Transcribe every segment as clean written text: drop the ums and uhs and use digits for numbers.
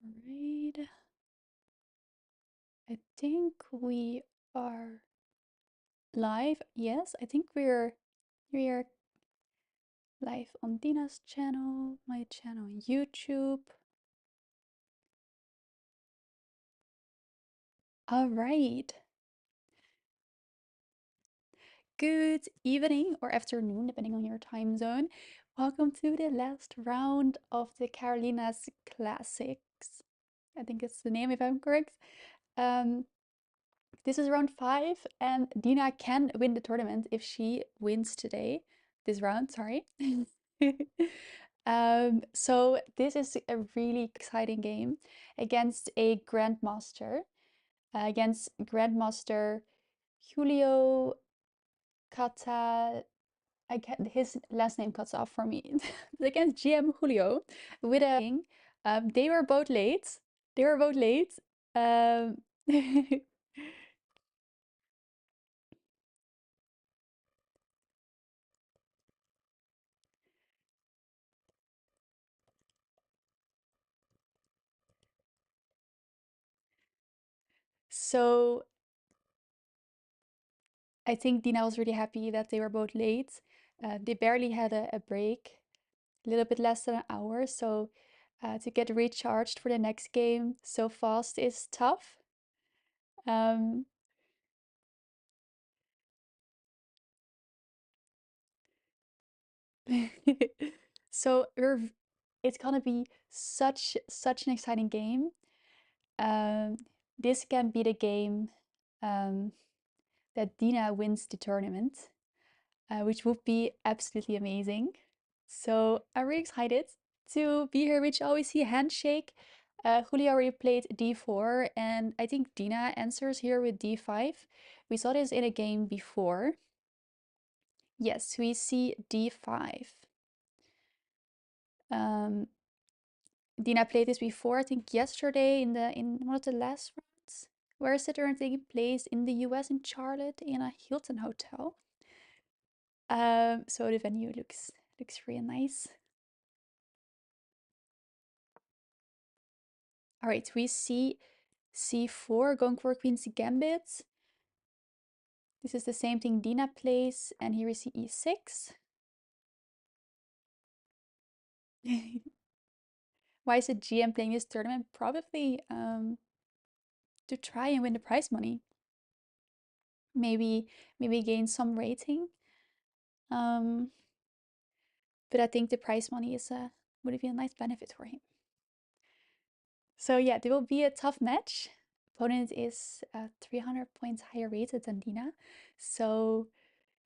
Alright. I think we are live. Yes, I think we're live on Dina's channel, my channel on YouTube. Alright. Good evening or afternoon, depending on your time zone. Welcome to the last round of the Carolina's Classics. I think it's the name if I'm correct. This is round 5, and Dina can win the tournament if she wins today. This round, sorry. So this is a really exciting game against a Grandmaster, against Grandmaster Julio Cata. I get his last name cuts off for me. Against GM Julio with a. They were both late. They were both late. Um, so I think Dina was really happy that they were both late. They barely had a break, a little bit less than an hour. So to get recharged for the next game so fast is tough. Um, so it's gonna be such an exciting game. Um, this can be the game um, that Dina wins the tournament, which would be absolutely amazing. So I'm really excited to be here with you. Always see a handshake. Julio already played d4, and I think Dina answers here with d5. We saw this in a game before. Yes, we see d5. Um, Dina played this before, I think yesterday in one of the last rounds. Where is it taking place? In the US, in Charlotte, in a Hilton hotel. So the venue looks really nice. All right, we see c4 going for Queen's Gambit. This is the same thing Dina plays, and here we see e6. Why is the GM playing this tournament? Probably to try and win the prize money. Maybe gain some rating. But I think the prize money is would be a nice benefit for him. So yeah, there will be a tough match. Opponent is 300 points higher rated than Dina, so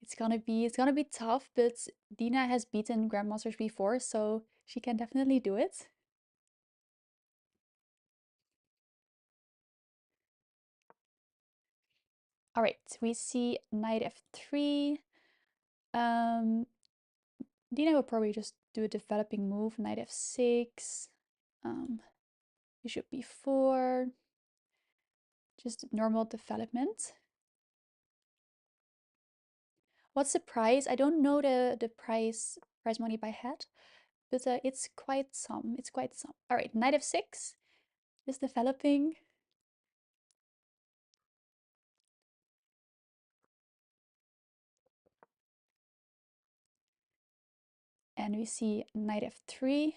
it's gonna be tough. But Dina has beaten Grandmasters before, so she can definitely do it. All right, we see knight f3. Dina will probably just do a developing move, knight f6. Bishop b4. Just normal development. What's the price? I don't know the price money by head, but it's quite some. It's quite some. All right, knight f6 is developing. And we see knight f3.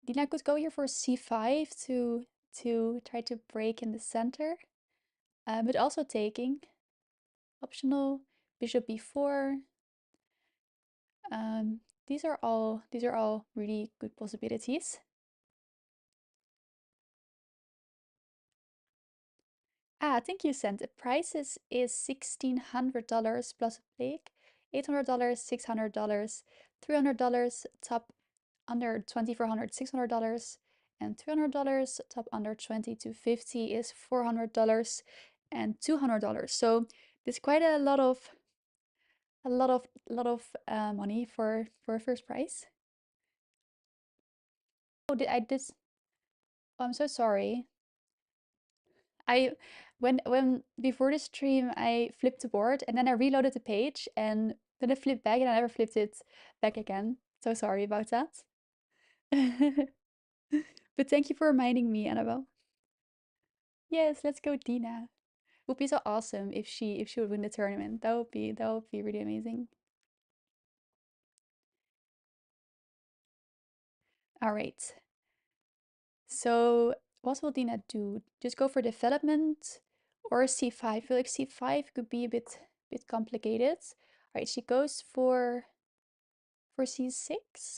Dina could go here for c5 to try to break in the center, but also taking. Optional bishop b4. These are all really good possibilities. Thank you, Cent. The price is $1,600 plus a break, $800, $600, $300 top under 2,400, $600, and $300 top under 20 to 50 is $400 and $200. So there's quite a lot of money for a first prize. Oh, did I this? Oh, I'm so sorry. I when before the stream I flipped the board and then I reloaded the page and then I flipped back and I never flipped it back again. So sorry about that. But thank you for reminding me, Annabelle. Yes, let's go, Dina. Would be so awesome if she would win the tournament. That would be really amazing. All right. So what will Dina do? Just go for development or c5? I feel like c5 could be a bit complicated. All right, she goes for c6.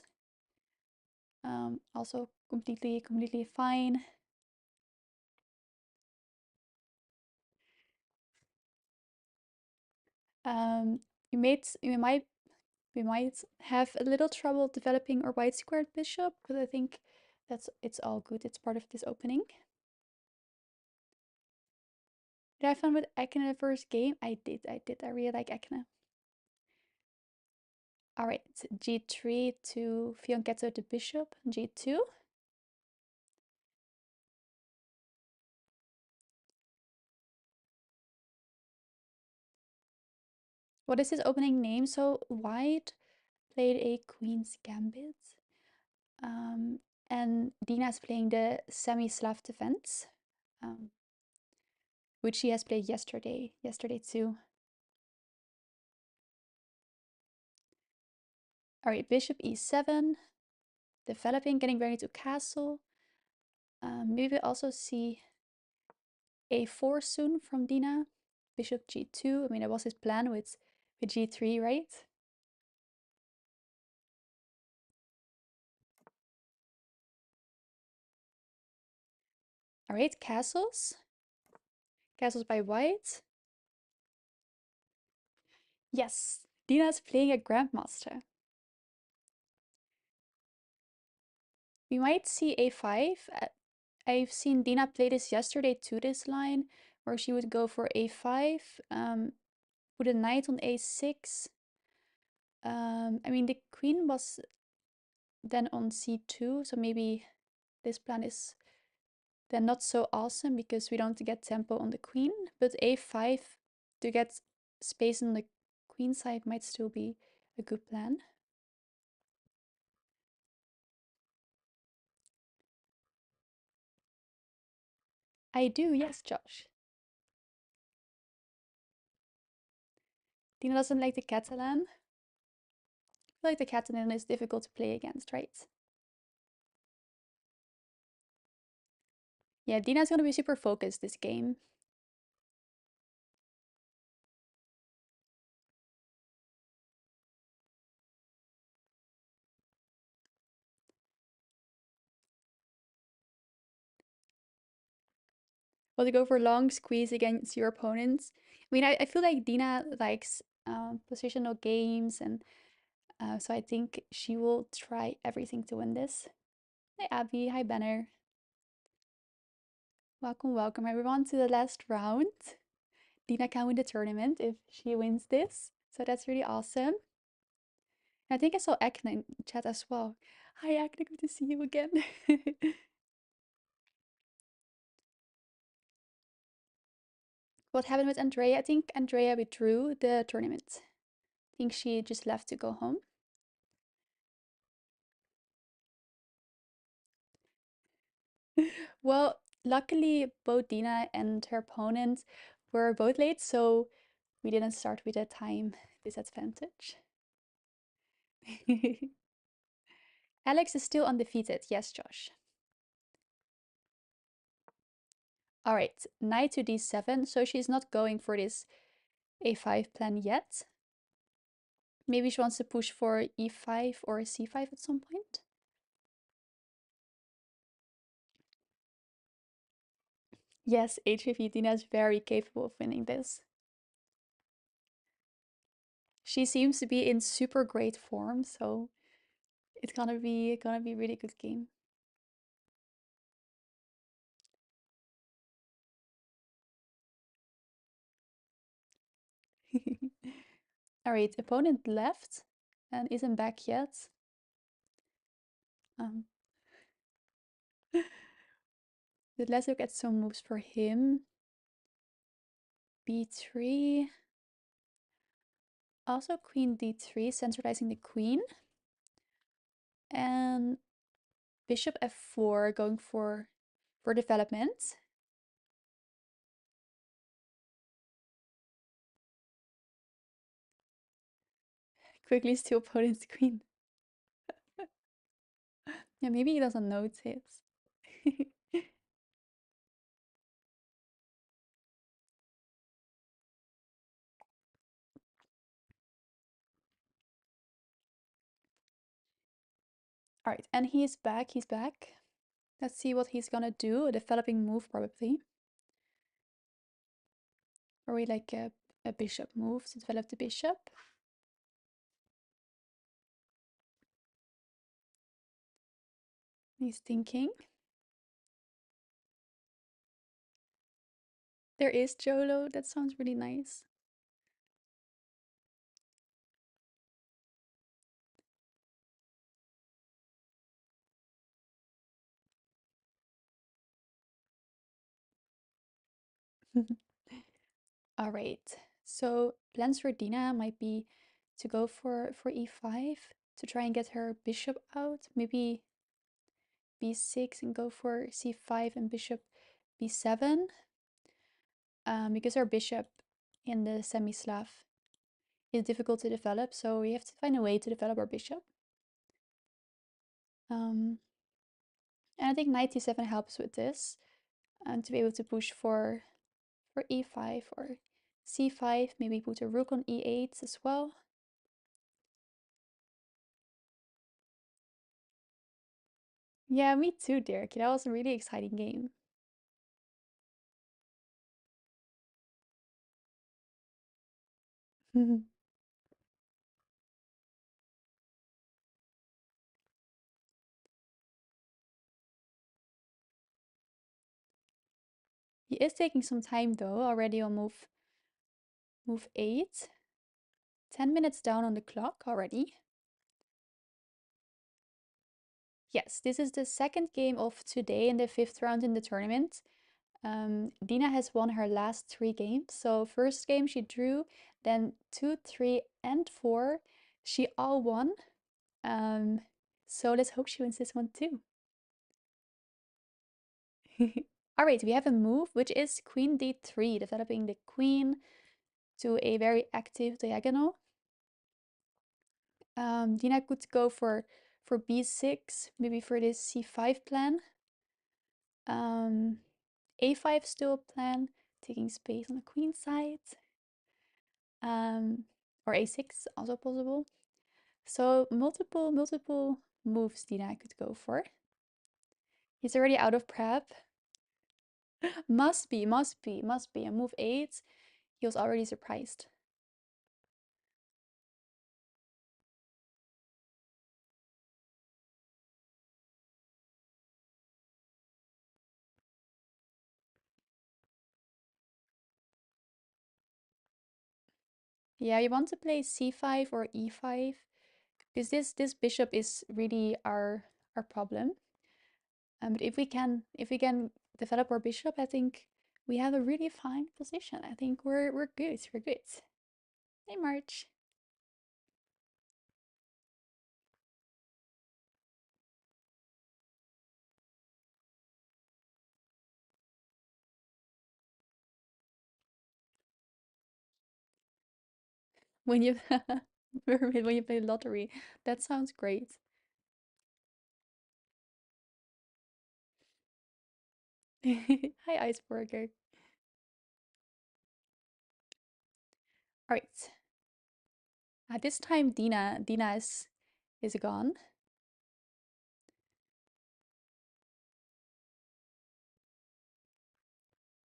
Also completely fine. Um, we might have a little trouble developing our white squared bishop, but I think it's all good. It's part of this opening. Did I have fun with Ekene the first game? I did. I really like Ekene. All right, g3 to fianchetto the bishop. G2. What is his opening name? So white played a queen's gambit. And Dina's playing the semi-Slav defense, which she has played yesterday too. All right, bishop e7, developing, getting ready to castle. Maybe we'll also see a4 soon from Dina. Bishop g2. I mean, that was his plan with g3, right? All right, castles. Castles by white. Yes, Dina's playing a grandmaster. We might see a5. I've seen Dina play this yesterday to this line, where she would go for a5, put a knight on a6. I mean, the queen was then on c2, so maybe this plan is then not so awesome because we don't get tempo on the queen, but a5 to get space on the queen side might still be a good plan. I do, yes, Josh. Dina doesn't like the Catalan. I feel like the Catalan is difficult to play against, right? Yeah, Dina's gonna be super focused this game. Well, to go for long squeeze against your opponents. I mean, I feel like Dina likes positional games, and so I think she will try everything to win this. Hi, Abby. Hi, Banner. Welcome everyone to the last round. Dina can win the tournament if she wins this, so that's really awesome. And I think I saw Ekne in chat as well. Hi, Ekne. Good to see you again. What happened with Andrea? I think Andrea withdrew the tournament. I think she just left to go home. Well, luckily both Dina and her opponent were both late, so we didn't start with a time disadvantage. Alex is still undefeated. Yes, Josh. All right, knight to d7. So she's not going for this a5 plan yet. Maybe she wants to push for e5 or c5 at some point. Yes, h5. Dina is very capable of winning this. She seems to be in super great form, so it's gonna be a really good game. All right, opponent left and isn't back yet. Um, but let's look at some moves for him. b3. Also queen d3, centralizing the queen. And bishop f4, going for development. Quickly steal opponent's queen. Yeah, maybe he doesn't notice. All right, and he's back. He's back. Let's see what he's gonna do. A developing move, probably. Or we like a bishop move to develop the bishop. He's thinking. There is Jolo. That sounds really nice. All right. So plans for Dina might be to go for e5 to try and get her bishop out. Maybe b6 and go for c5 and bishop b7. Because our bishop in the semi-Slav is difficult to develop, so we have to find a way to develop our bishop. And I think knight e7 helps with this, and to be able to push for e5 or c5, maybe put a rook on e8 as well. Yeah, me too, Derek. That was a really exciting game. He is taking some time though, already on move 8. 10 minutes down on the clock already. Yes, this is the second game of today in the 5th round in the tournament. Dina has won her last 3 games. So first game she drew, then 2, 3, and 4. She all won. So let's hope she wins this one too. All right, we have a move which is queen d3, developing the queen to a very active diagonal. Dina could go for b6, maybe for this c5 plan. A5 still a plan, taking space on the queen side. Or a6 also possible. So multiple moves Dina could go for. He's already out of prep. Must be. On move 8, he was already surprised. Yeah, you want to play c5 or e5 because this bishop is really our problem. But if we can develop our bishop, I think we have a really fine position. I think we're good. We're good. Hey, March. When you Mermaid, when you play lottery, that sounds great. Hi, Iceberger. All right. At this time, Dina is gone.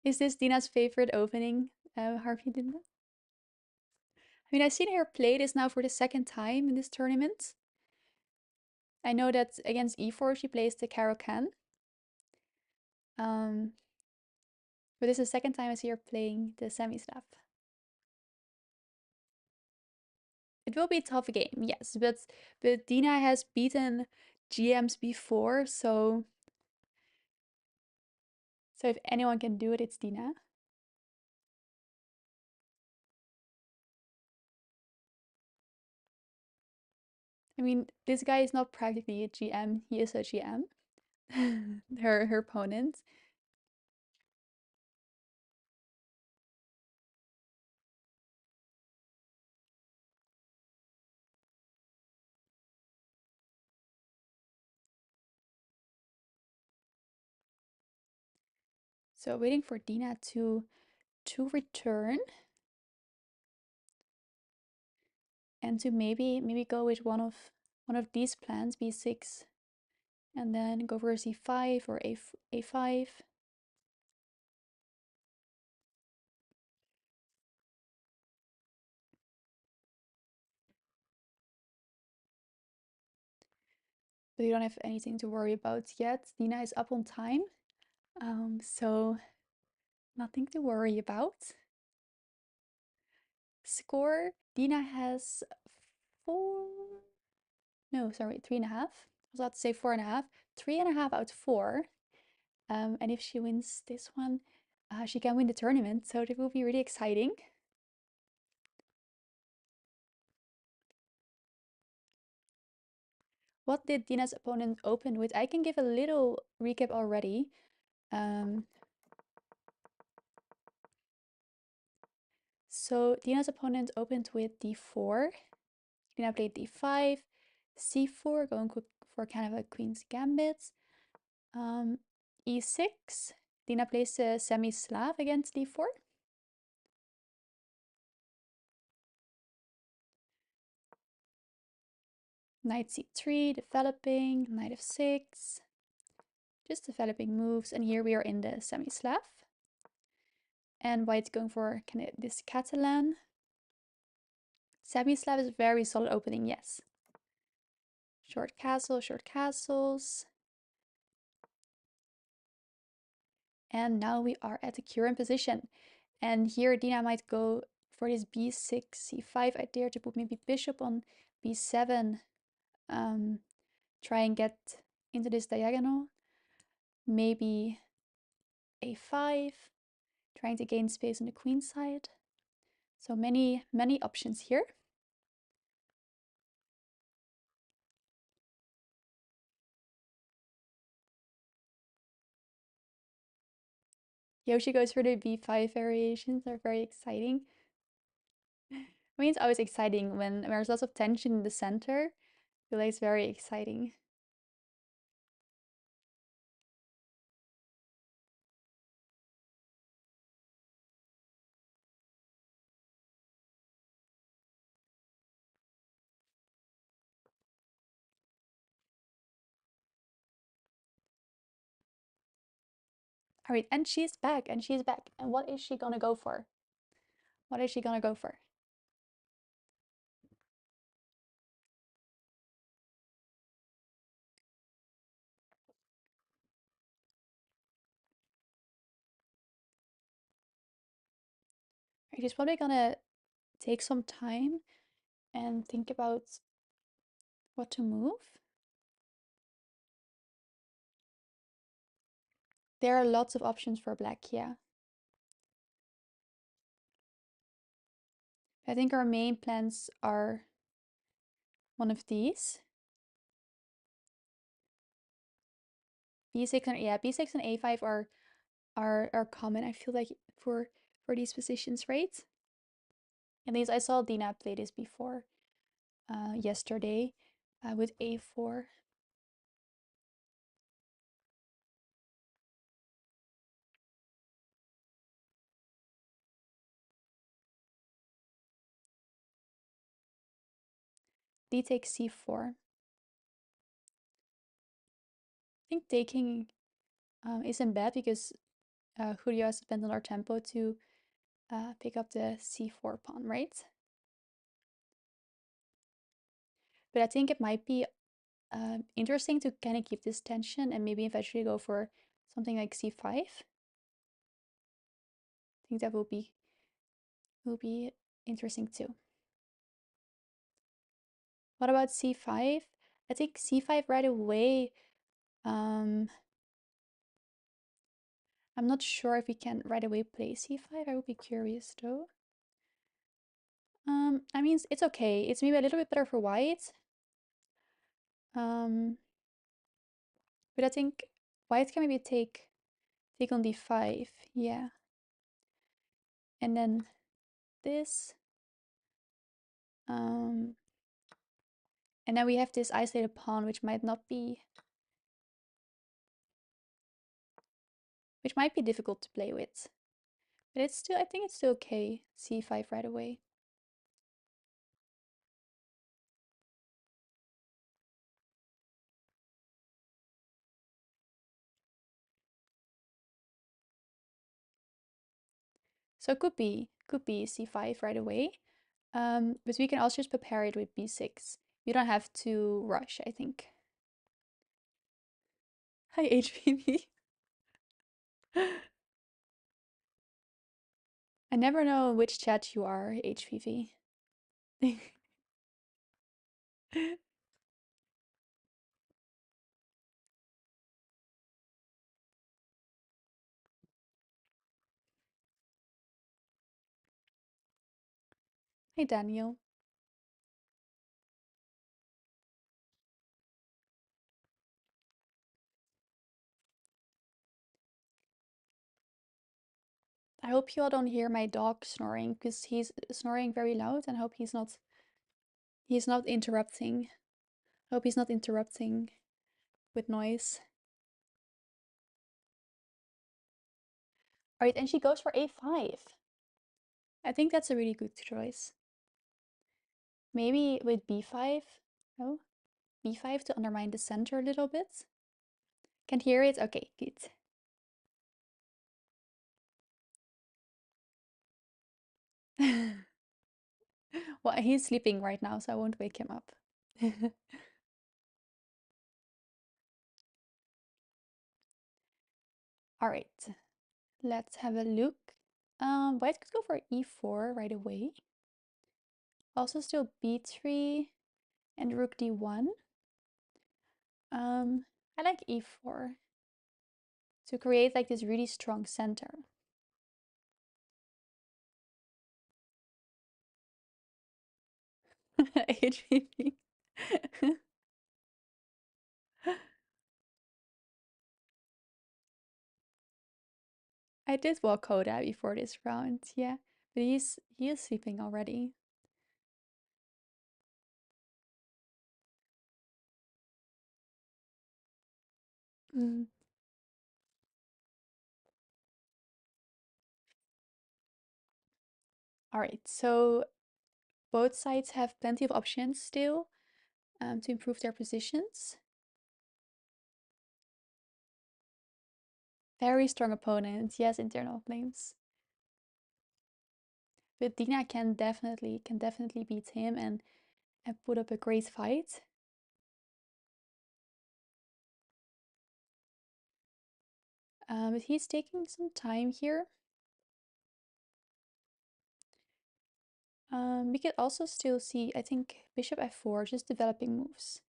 Is this Dina's favorite opening, Harvey Dina? I mean, I've seen her play this now for the second time in this tournament. I know that against e4 she plays the Caro-Kann. But this is the second time I see her playing the semi-Slav. It will be a tough game, yes, but Dina has beaten GMs before, so if anyone can do it, it's Dina. I mean, this guy is not practically a GM, he is a GM. her opponent. So waiting for Dina to return and to maybe go with one of these plans, b6, and then go for c5 or a5. But you don't have anything to worry about yet. Dina is up on time, so nothing to worry about. Score, Dina has 3.5. I was about to say 4.5. 3.5 out of 4. And if she wins this one, she can win the tournament, so it will be really exciting. What did Dina's opponent open with? I can give a little recap already. So Dina's opponent opened with d4. Dina played d5, c4, going for kind of a queen's gambit. E6. Dina plays a semi-Slav against d4. Knight c3, developing, knight f6. Just developing moves, and here we are in the semi-Slav. And white's going for kind of this Catalan. Semi-Slav is very solid opening, yes. Short castle, short castles. And now we are at the current position. And here Dina might go for this b6, c5. I dare to put maybe bishop on b7. Try and get into this diagonal. Maybe a5. Trying to gain space on the queen side. So many options here. Yoshi goes for the b5 variations, are very exciting. I mean, it's always exciting when there's lots of tension in the center. I feel like it's very exciting. All right, and she's back, and she's back. And what is she gonna go for? What is she gonna go for? She's probably gonna take some time and think about what to move. There are lots of options for black, yeah. I think our main plans are one of these. B6 and yeah, B6 and A5 are common, I feel like, for these positions, right? At least I saw Dina play this before yesterday with A4. D takes C4. I think taking isn't bad because Julio has spent on our tempo to pick up the C4 pawn, right? But I think it might be interesting to kind of keep this tension and maybe eventually go for something like C5. I think that will be interesting too. What about C5? I think C5 right away. I'm not sure if we can right away play C5. I would be curious though. I mean, it's okay. It's maybe a little bit better for white. But I think white can maybe take on d5, yeah. And then this. And then we have this isolated pawn, which might be difficult to play with. But it's still, I think it's still okay. c5 right away. So it could be c5 right away. But we can also just prepare it with b6. You don't have to rush, I think. Hi, HPV. I never know which chat you are, HPV. Hey, Daniel. I hope you all don't hear my dog snoring because he's snoring very loud, and I hope he's not interrupting. I hope he's not interrupting with noise. All right, and she goes for a5. I think that's a really good choice. Maybe with b5. Oh, b5 to undermine the center a little bit. Can't hear it? Okay, good. Well, he's sleeping right now, so I won't wake him up. All right, let's have a look. White could go for e4 right away. Also still b3 and rook d1. I like e4 to create like this really strong center. HPV. I did walk Koda before this round, yeah, but he is sleeping already. Mm. All right, so both sides have plenty of options still to improve their positions. Very strong opponent, yes, internal flames. But Dina can definitely beat him and put up a great fight. But he's taking some time here. We could also still see, I think, bishop f4, just developing moves.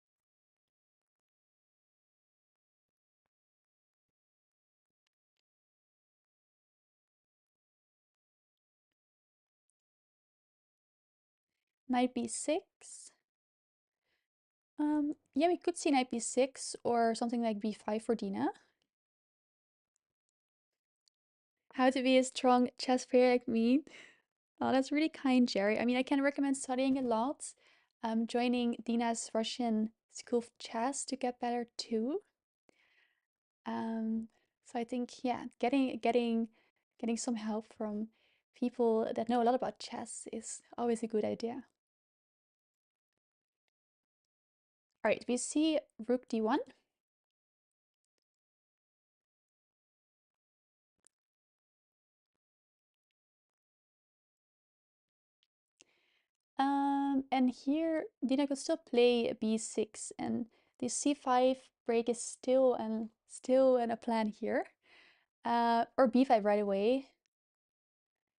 Knight b6. Yeah, we could see knight b6 or something like b5 for Dina. How to be a strong chess player like me? Oh, that's really kind, Jerry. I mean, I can recommend studying a lot, joining Dina's Russian School of Chess to get better too. So I think, yeah, getting some help from people that know a lot about chess is always a good idea. All right, we see rook d1. And here Dina could still play b6, and the c5 break is still in a plan here. Or b5 right away.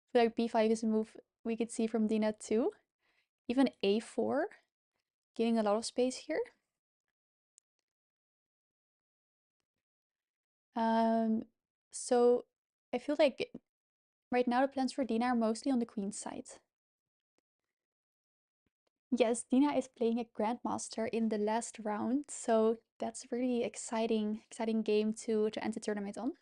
I feel like b5 is a move we could see from Dina too. Even a4, gaining a lot of space here. So I feel like right now the plans for Dina are mostly on the queen side. Yes, Dina is playing a grandmaster in the last round, so that's a really exciting game to end the tournament on.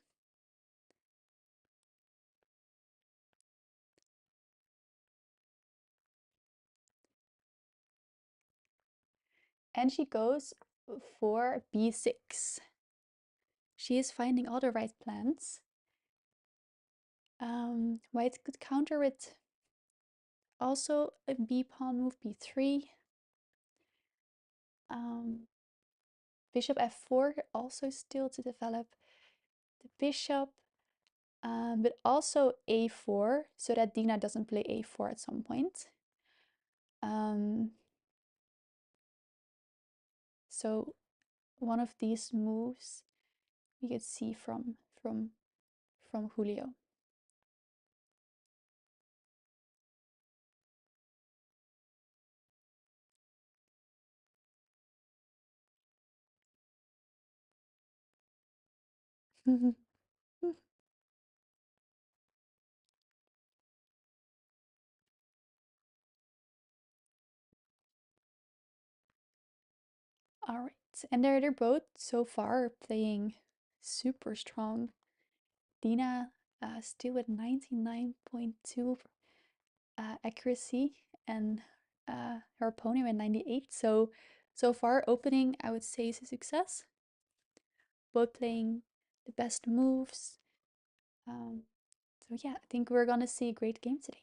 And she goes for b6. She is finding all the right plans. White could counter with also a b pawn move, b3. Bishop f4 also still to develop the bishop, but also a4 so that Dina doesn't play a4 at some point. So one of these moves we could see from Julio. All right, and they're both so far playing super strong. Dina still with 99.2 accuracy, and her opponent with 98. So far, opening I would say is a success. Both playing the best moves. So yeah, I think we're gonna see a great game today.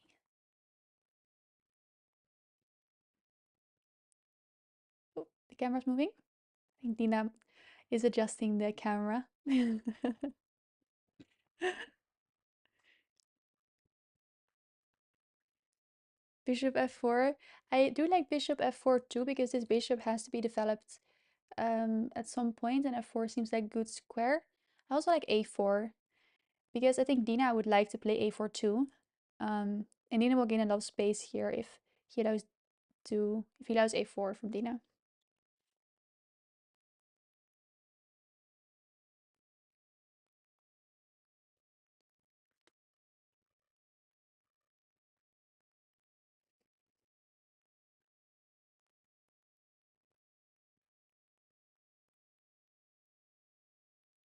Oh, the camera's moving. I think Dina is adjusting the camera. Bishop f4. I do like bishop f4 too, because this bishop has to be developed at some point, and f4 seems like a good square. I also like a4, because I think Dina would like to play a4 too. And Dina will gain a lot of space here if he allows a4 from Dina.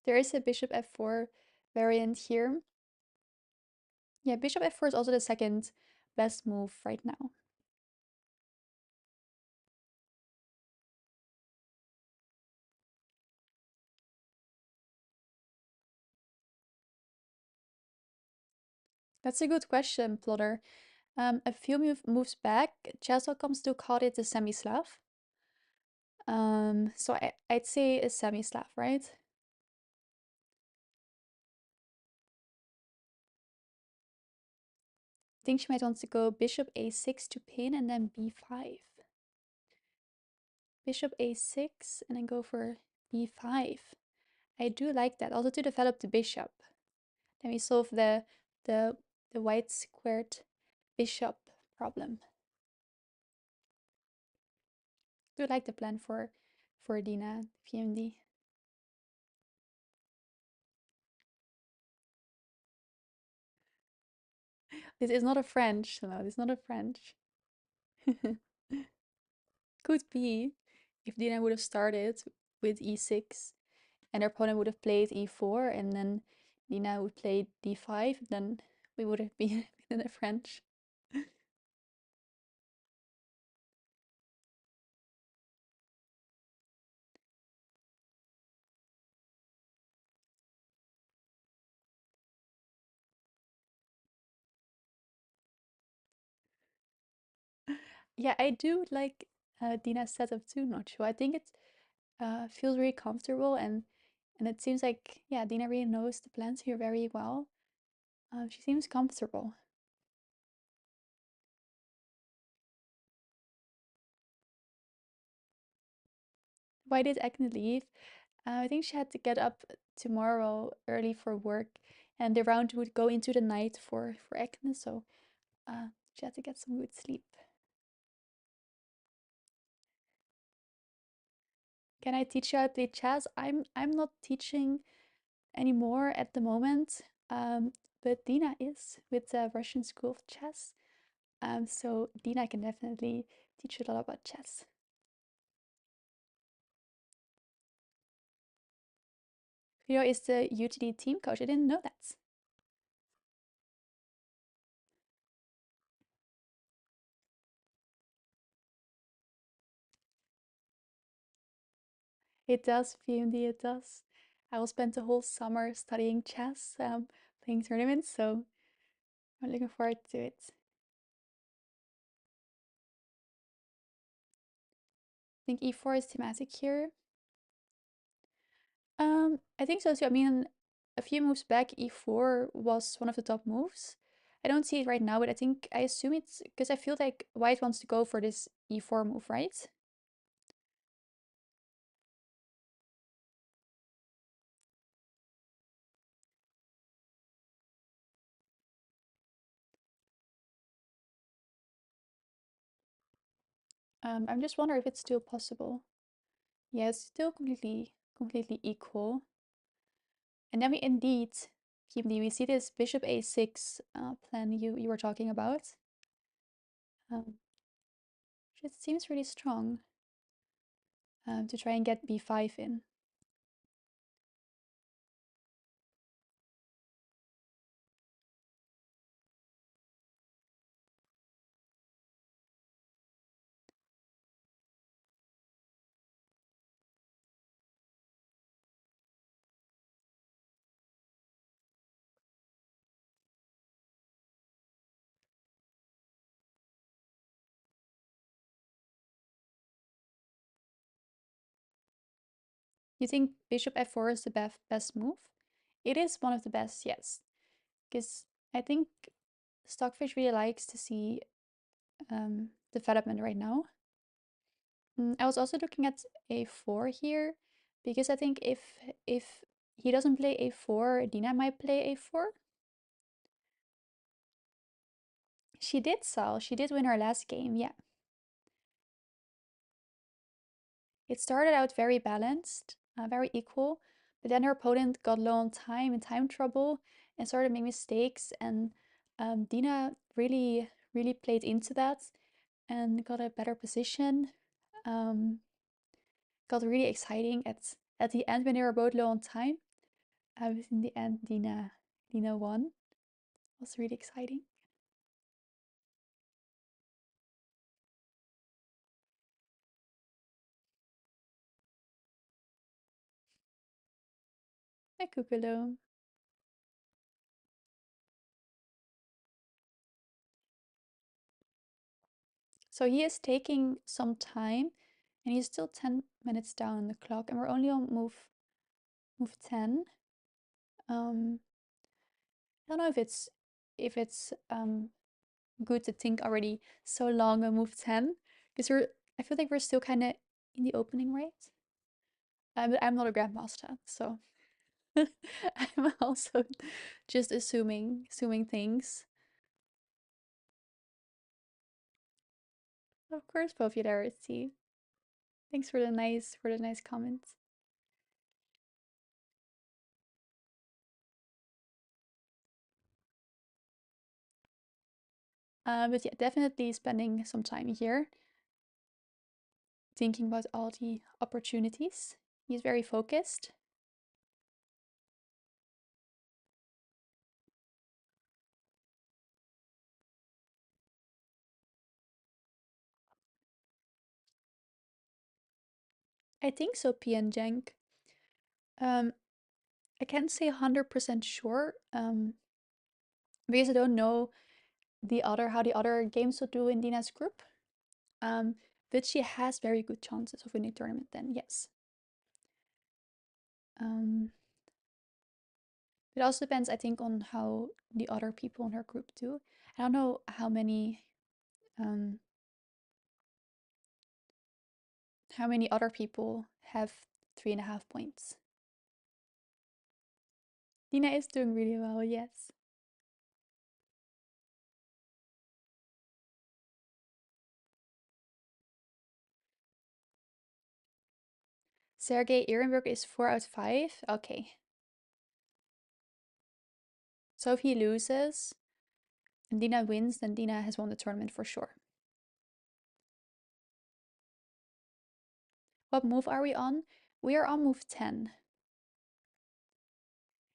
There is a bishop f4 variant here. Yeah, bishop f4 is also the second best move right now. That's a good question, Plotter. A few moves back, Chess.com still called it a semi-Slav. So I'd say a semi-Slav, right? I think she might want to go bishop a6 to pin and then b5. Bishop a6 and then go for b5. I do like that, also to develop the bishop. Then we solve the white squared bishop problem. Do like the plan for Dina PMD. This is not a French. No, this is not a French. Could be if Dina would have started with e6 and her opponent would have played e4 and then Dina would play d5, then we would have been in the French. Yeah, I do like Dina's setup too, not sure. I think it feels really comfortable, and it seems like, yeah, Dina really knows the plans here very well. She seems comfortable. Why did Agnes leave? I think she had to get up tomorrow early for work, and the round would go into the night for Agnes, so she had to get some good sleep. Can I teach you how to play chess? I'm not teaching anymore at the moment, but Dina is with the Russian School of Chess. So Dina can definitely teach you a lot about chess. Vito is the UTD team coach. I didn't know that. It does, PMD, it does. I will spend the whole summer studying chess, playing tournaments, so I'm looking forward to it. I think e4 is thematic here. I think so too. I mean, a few moves back, e4 was one of the top moves. I don't see it right now, but I assume it's because I feel like white wants to go for this e4 move, right? I'm just wondering if it's still possible. Yeah, it's still completely equal. And then we indeed, we see this bishop a6 plan you were talking about. It seems really strong to try and get b5 in. You think bishop f4 is the best move? It is one of the best, yes. Because I think Stockfish really likes to see development right now. I was also looking at a4 here, because I think if he doesn't play a4, Dina might play a4. She did, Sal. She did win her last game, yeah. It started out very balanced, very equal, but then her opponent got low on time and time trouble and started making mistakes. And Dina really played into that and got a better position. Got really exciting at the end when they were both low on time. In the end, Dina won. It was really exciting. Hi, Kukulu. So he is taking some time, and he's still 10 minutes down on the clock, and we're only on move 10. I don't know if it's good to think already so long on move 10, because I feel like we're still kind of in the opening, right? But I'm not a grandmaster, so I'm also just assuming things. Of course, popularity. Thanks for the nice comments. But yeah, definitely spending some time here, thinking about all the opportunities. He's very focused. I think so, PN Jenk. I can't say 100% sure, because I don't know how the other games will do in Dina's group. But she has very good chances of winning the tournament then, yes. It also depends, I think, on how the other people in her group do. I don't know how many other people have 3.5 points. Dina is doing really well, yes. Sergey Ehrenberg is 4 out of 5. Okay. So if he loses and Dina wins, then Dina has won the tournament for sure. What move are we on? We are on move 10.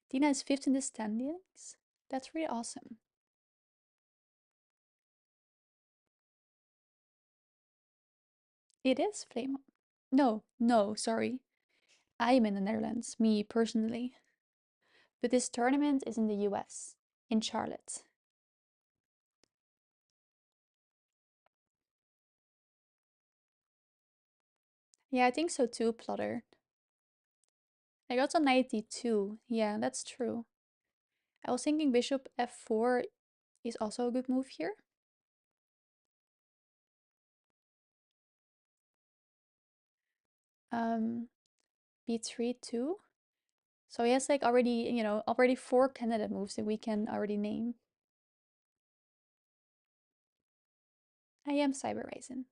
Dina is 5th in the standings. That's really awesome. It is Flame. No, sorry. I am in the Netherlands, me personally. But this tournament is in the US, in Charlotte. Yeah, I think so too, Plotter. I got a 92. Yeah, that's true. I was thinking bishop f4 is also a good move here. B3 too. So he has like already, already 4 candidate moves that we can already name. I am Cyber Ryzen.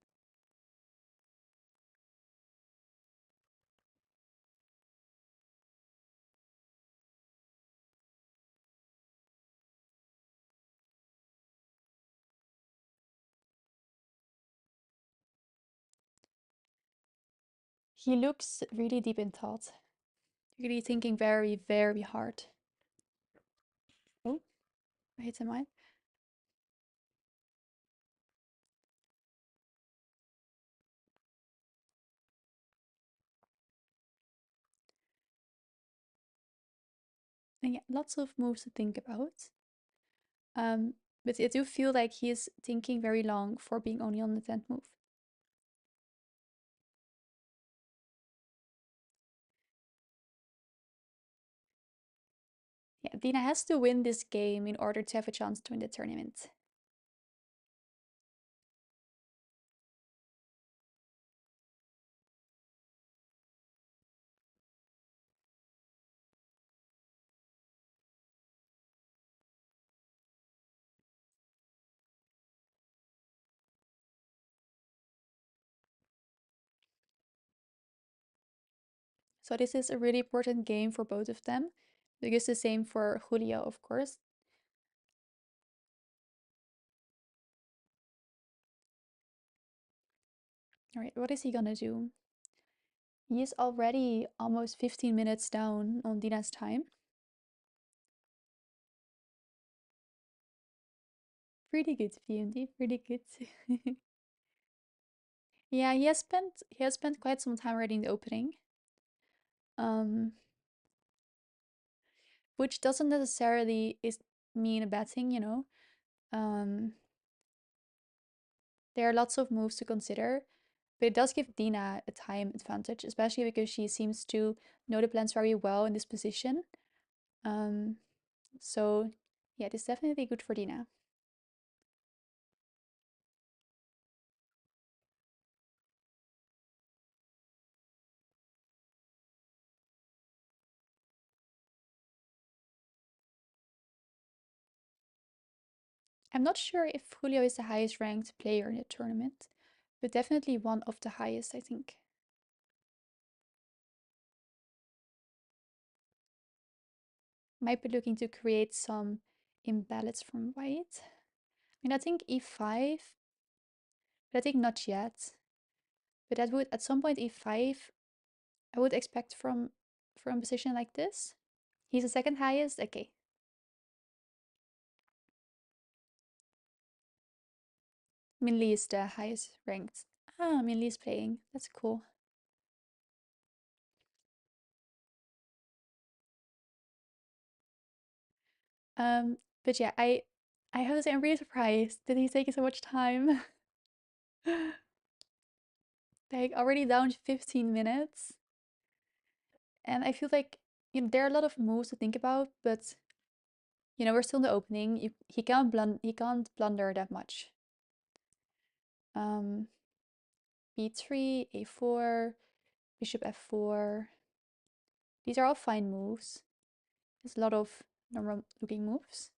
He looks really deep in thought. Really thinking very, very hard. Oh, I hit him right. And yeah, lots of moves to think about. But I do feel like he is thinking very long for being only on the 10th move. Yeah, Dina has to win this game in order to have a chance to win the tournament. So this is a really important game for both of them. Because the same for Julio, of course. All right, what is he gonna do? He is already almost 15 minutes down on Dina's time. Pretty good, PMD, pretty good. Yeah, he has spent quite some time already in the opening. Which doesn't necessarily mean a bad thing, you know. Um, there are lots of moves to consider, but it does give Dina a time advantage, especially because she seems to know the plans very well in this position. Um, so yeah, it is definitely good for Dina. I'm not sure if Julio is the highest ranked player in the tournament, but definitely one of the highest, I think. Might be looking to create some imbalance from white. I mean, I think e5, but I think not yet. But that would, at some point, e5, I would expect from a position like this. He's the second highest? Okay. Minli is the highest ranked. Ah, Minli is playing. That's cool. But yeah, I have to say I'm really surprised that he's taking so much time. Like already down to 15 minutes. And I feel like there are a lot of moves to think about, but we're still in the opening. He can't blunder that much. B3, A4, Bishop F4. These are all fine moves. There's a lot of normal looking moves.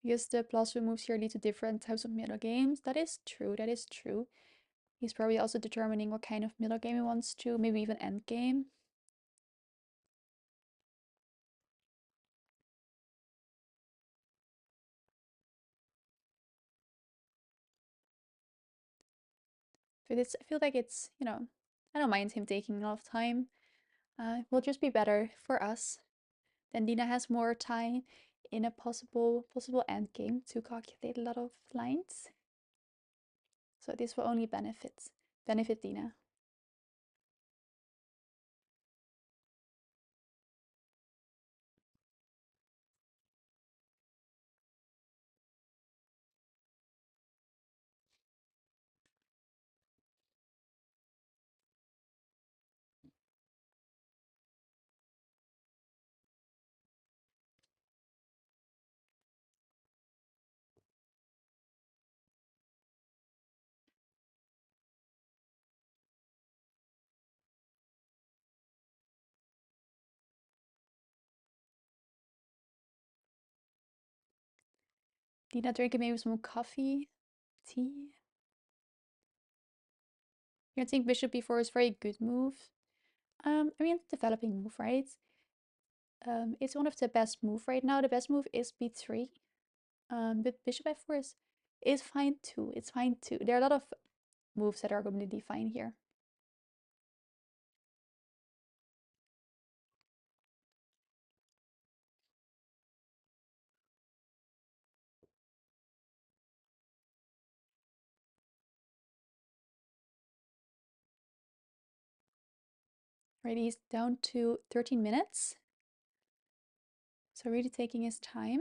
Because the plus moves here lead to different types of meta games. That is true, that is true. He's probably also determining what kind of middle game he wants to, maybe even end game. But I feel like it's, I don't mind him taking a lot of time. It will just be better for us. Then Dina has more time in a possible end game to calculate a lot of lines. So this will only benefit Dina. Dina drinking maybe some coffee, tea. I think bishop b4 is a very good move. I mean, developing move, right? It's one of the best move right now. The best move is b3. But bishop f4 is fine too. It's fine too. There are a lot of moves that are completely fine here. Right, he's down to 13 minutes. So really taking his time.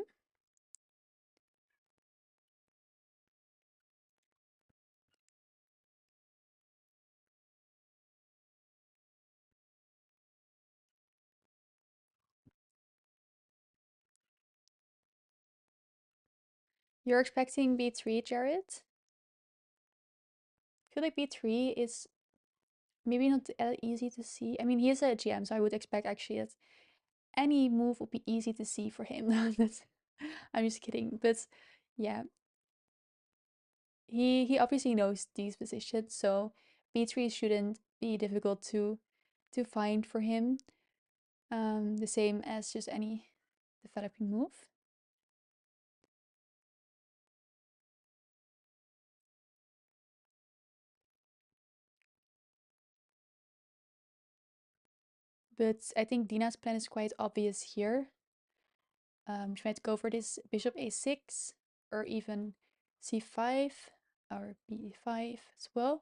You're expecting b3, Jared? I feel like b3 is maybe not easy to see. I mean, he is a GM, so I would expect actually that any move would be easy to see for him. I'm just kidding. But yeah, he obviously knows these positions, so b3 shouldn't be difficult to find for him. The same as just any developing move. But I think Dina's plan is quite obvious here. She might go for this bishop a6 or even c5 or b5 as well.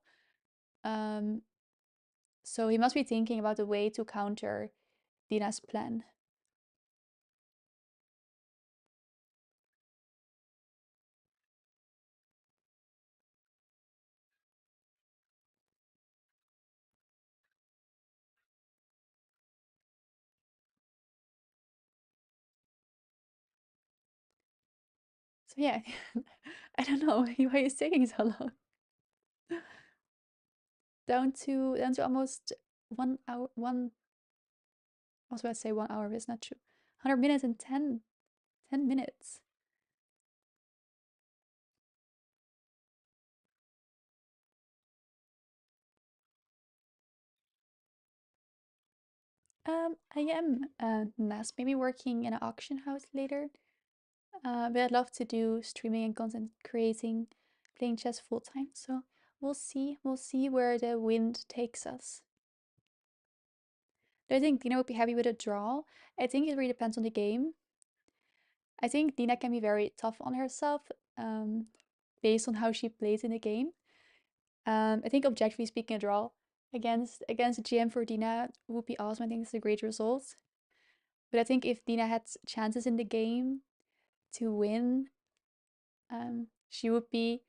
So he must be thinking about a way to counter Dina's plan. So yeah, I don't know why he's taking so long. Down to almost 1 hour. I was about to say 1 hour, but it's not true. 100 minutes and 10 minutes. I am maybe working in an auction house later. But I'd love to do streaming and content creating, playing chess full time. So we'll see. We'll see where the wind takes us. Do I think Dina would be happy with a draw? I think it really depends on the game. I think Dina can be very tough on herself, based on how she plays in the game. I think objectively speaking, a draw against a GM for Dina would be awesome. I think it's a great result. But I think if Dina had chances in the game to win, she would be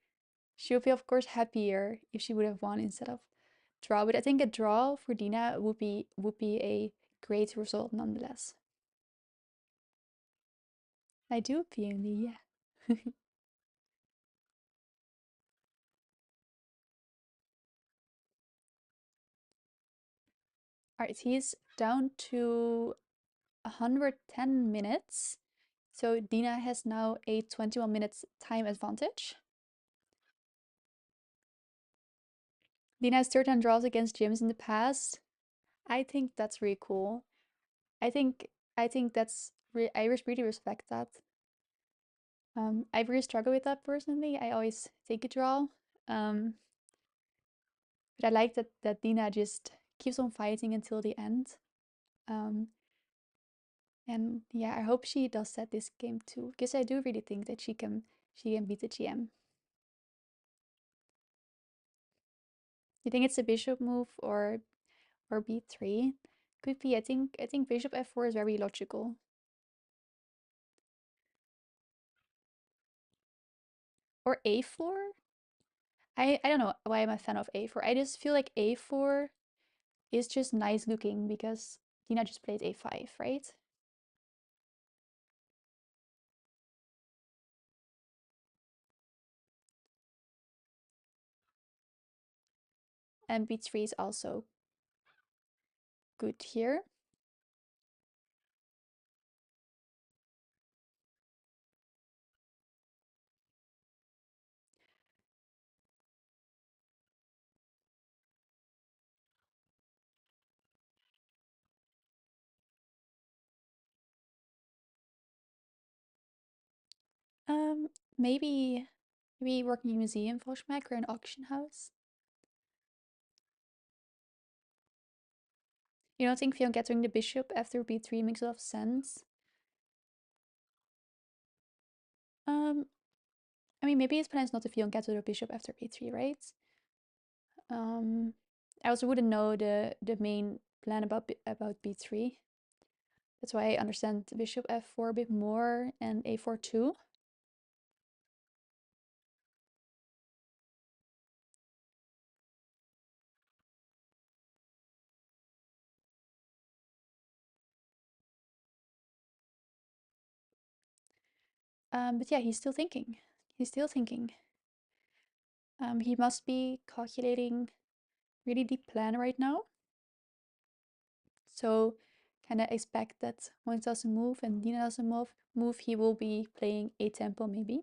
of course happier if she would have won instead of draw. But I think a draw for Dina would be a great result nonetheless. I do PMD, yeah. Alright, he's down to 110 minutes. So Dina has now a 21 minutes time advantage. Dina has third hand draws against gyms in the past. I think that's really cool. I think I think I really respect that. I really struggle with that personally. I always take a draw. Um, but I like that Dina just keeps on fighting until the end. Um, and yeah, I hope she does that this game too, because I do really think that she can beat the GM. You think it's a bishop move or b3? Could be. I think bishop f4 is very logical. Or a4? I don't know why I'm a fan of a4. I just feel like a4 is just nice looking because Dina just played a5, right? And b3 is also good here. Um, maybe working in a museum, Volksmaker, or an auction house. You don't think Fion getting the bishop after b3 makes a lot of sense? Um, I mean, maybe his plan is not to Fion get to the bishop after b3, right? Um, I also wouldn't know the main plan about b3. That's why I understand bishop f4 a bit more and a4 too. But yeah, he's still thinking. He's still thinking. He must be calculating really deep plan right now. So kind of expect that once does a move and Dina does a move, he will be playing a tempo maybe.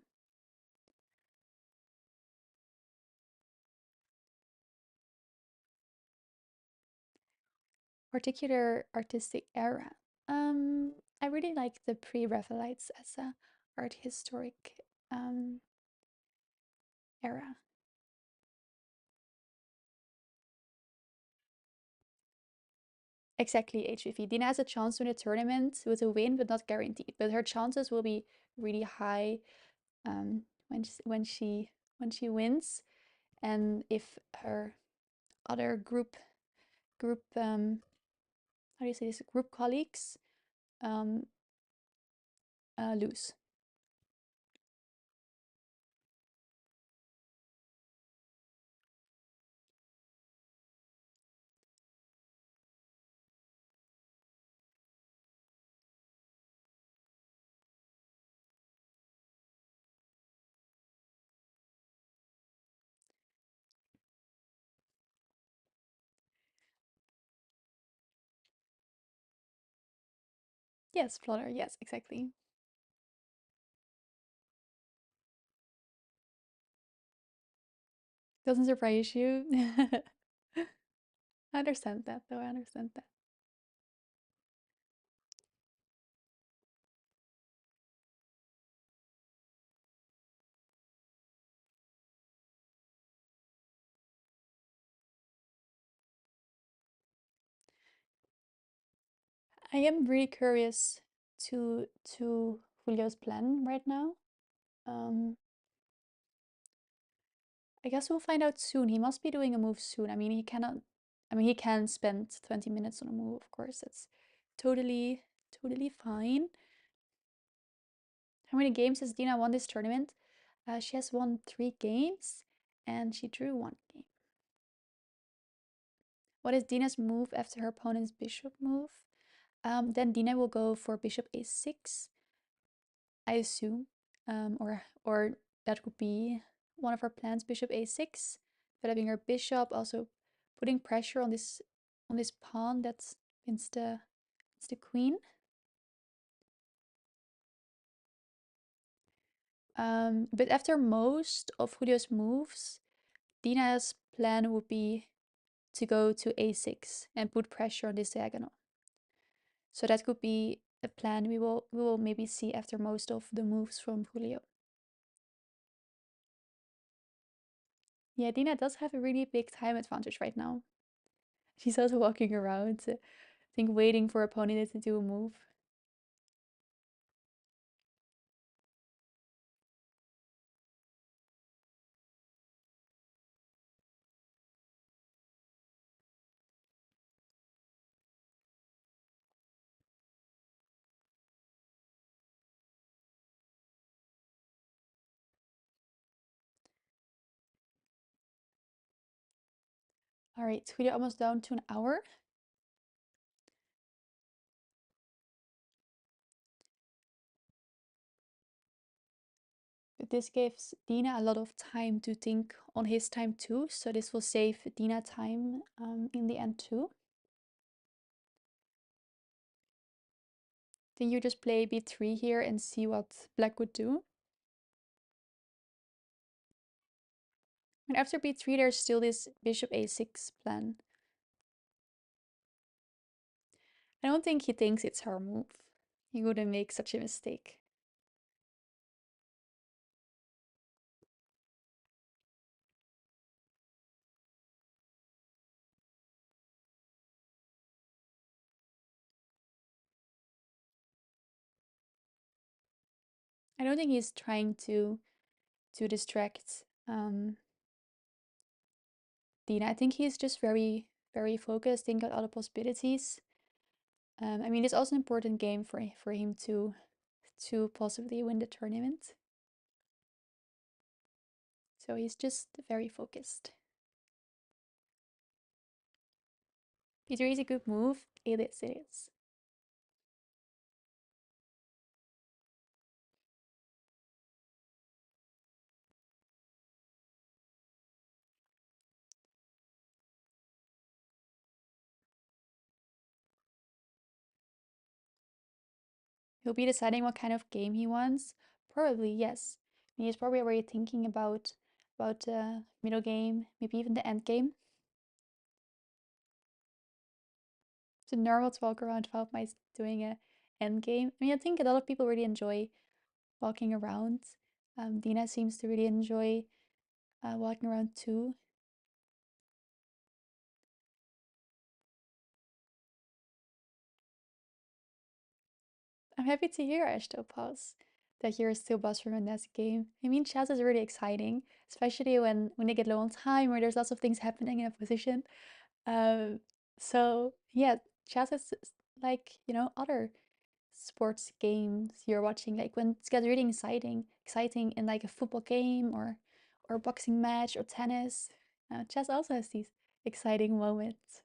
Particular artistic era. I really like the pre-Raphaelites as a art historic era. Exactly, HVV. Dina has a chance to win a tournament with a win, but not guaranteed. But her chances will be really high when she wins, and if her other group how do you say this, group colleagues um, lose. Yes, Flutter. Yes, exactly. Doesn't surprise you. I understand that, though. I understand that. I am really curious to Julio's plan right now. Um, I guess we'll find out soon. He must be doing a move soon. I mean, he cannot. I mean, he can spend 20 minutes on a move, of course. That's totally fine. How many games has Dina won this tournament? She has won 3 games and she drew 1 game. What is Dina's move after her opponent's bishop move? Then Dina will go for bishop a6, I assume, or that would be one of her plans. Bishop a6, developing her bishop, also putting pressure on this pawn that's against the queen. But after most of Julio's moves, Dina has plan would be to go to a6 and put pressure on this diagonal. So that could be a plan we will maybe see after most of the moves from Julio. Yeah, Dina does have a really big time advantage right now. She's also walking around, I think waiting for opponent to do a move. All right, we're almost down to an hour. But this gives Dina a lot of time to think on his time too, so this will save Dina time in the end too. Then you just play b3 here and see what black would do. And after b3 there's still this bishop a6 plan. I don't think he thinks it's her move. He wouldn't make such a mistake. I don't think he's trying to distract Dina. I think he's just very, very focused, think about other possibilities. I mean, it's also an important game for him to possibly win the tournament. So he's just very focused. b3 is a good move. It is, it is. He'll be deciding what kind of game he wants. Probably, yes. He's probably already thinking about middle game, maybe even the end game. It's normal to walk around 12 mice doing a end game. I mean, I think a lot of people really enjoy walking around. Dina seems to really enjoy walking around too. I'm happy to hear, Ashtopaz, that you're still boss from a NES game. I mean, chess is really exciting, especially when they get low on time or there's lots of things happening in a position. Um, so yeah, chess is like, you know, other sports games you're watching, like when it gets really exciting in like a football game or a boxing match or tennis. Chess also has these exciting moments.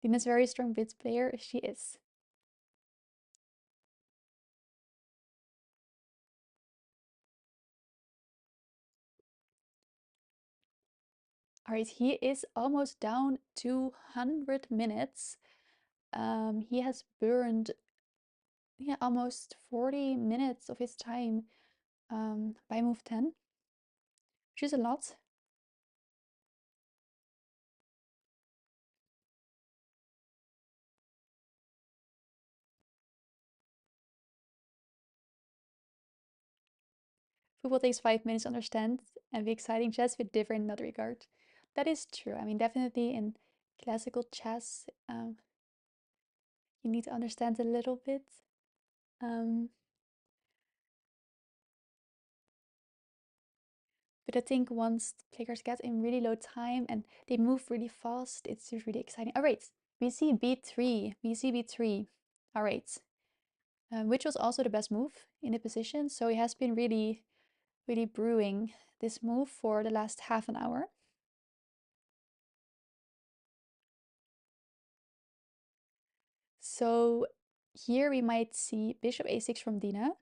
Dina's a very strong bits player. She is. All right, he is almost down to 100 minutes. He has burned, yeah, almost 40 minutes of his time by move 10, which is a lot. Football takes 5 minutes to understand and be exciting. Chess a bit different in that regard. That is true. I mean, definitely in classical chess, you need to understand a little bit. Um, but I think once players get in really low time and they move really fast, it's just really exciting. All right, we see b3. We see b3. All right, which was also the best move in the position. So he has been really, really brewing this move for the last half an hour. So here we might see bishop a6 from Dina.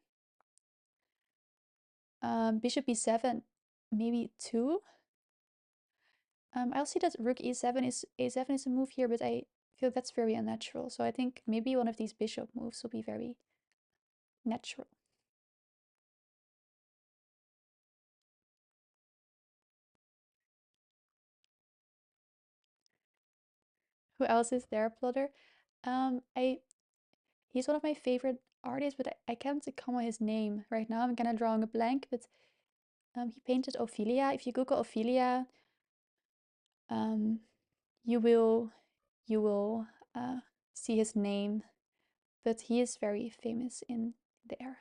Bishop b7, maybe 2. I'll see that rook e7 is a move here, but I feel that's very unnatural. So I think maybe one of these bishop moves will be very natural. Who else is there, Plotter? He's one of my favorite artists, but I can't come on his name right now. I'm kind of drawing a blank, but he painted Ophelia. If you Google Ophelia, um, you will uh, see his name, but he is very famous in there.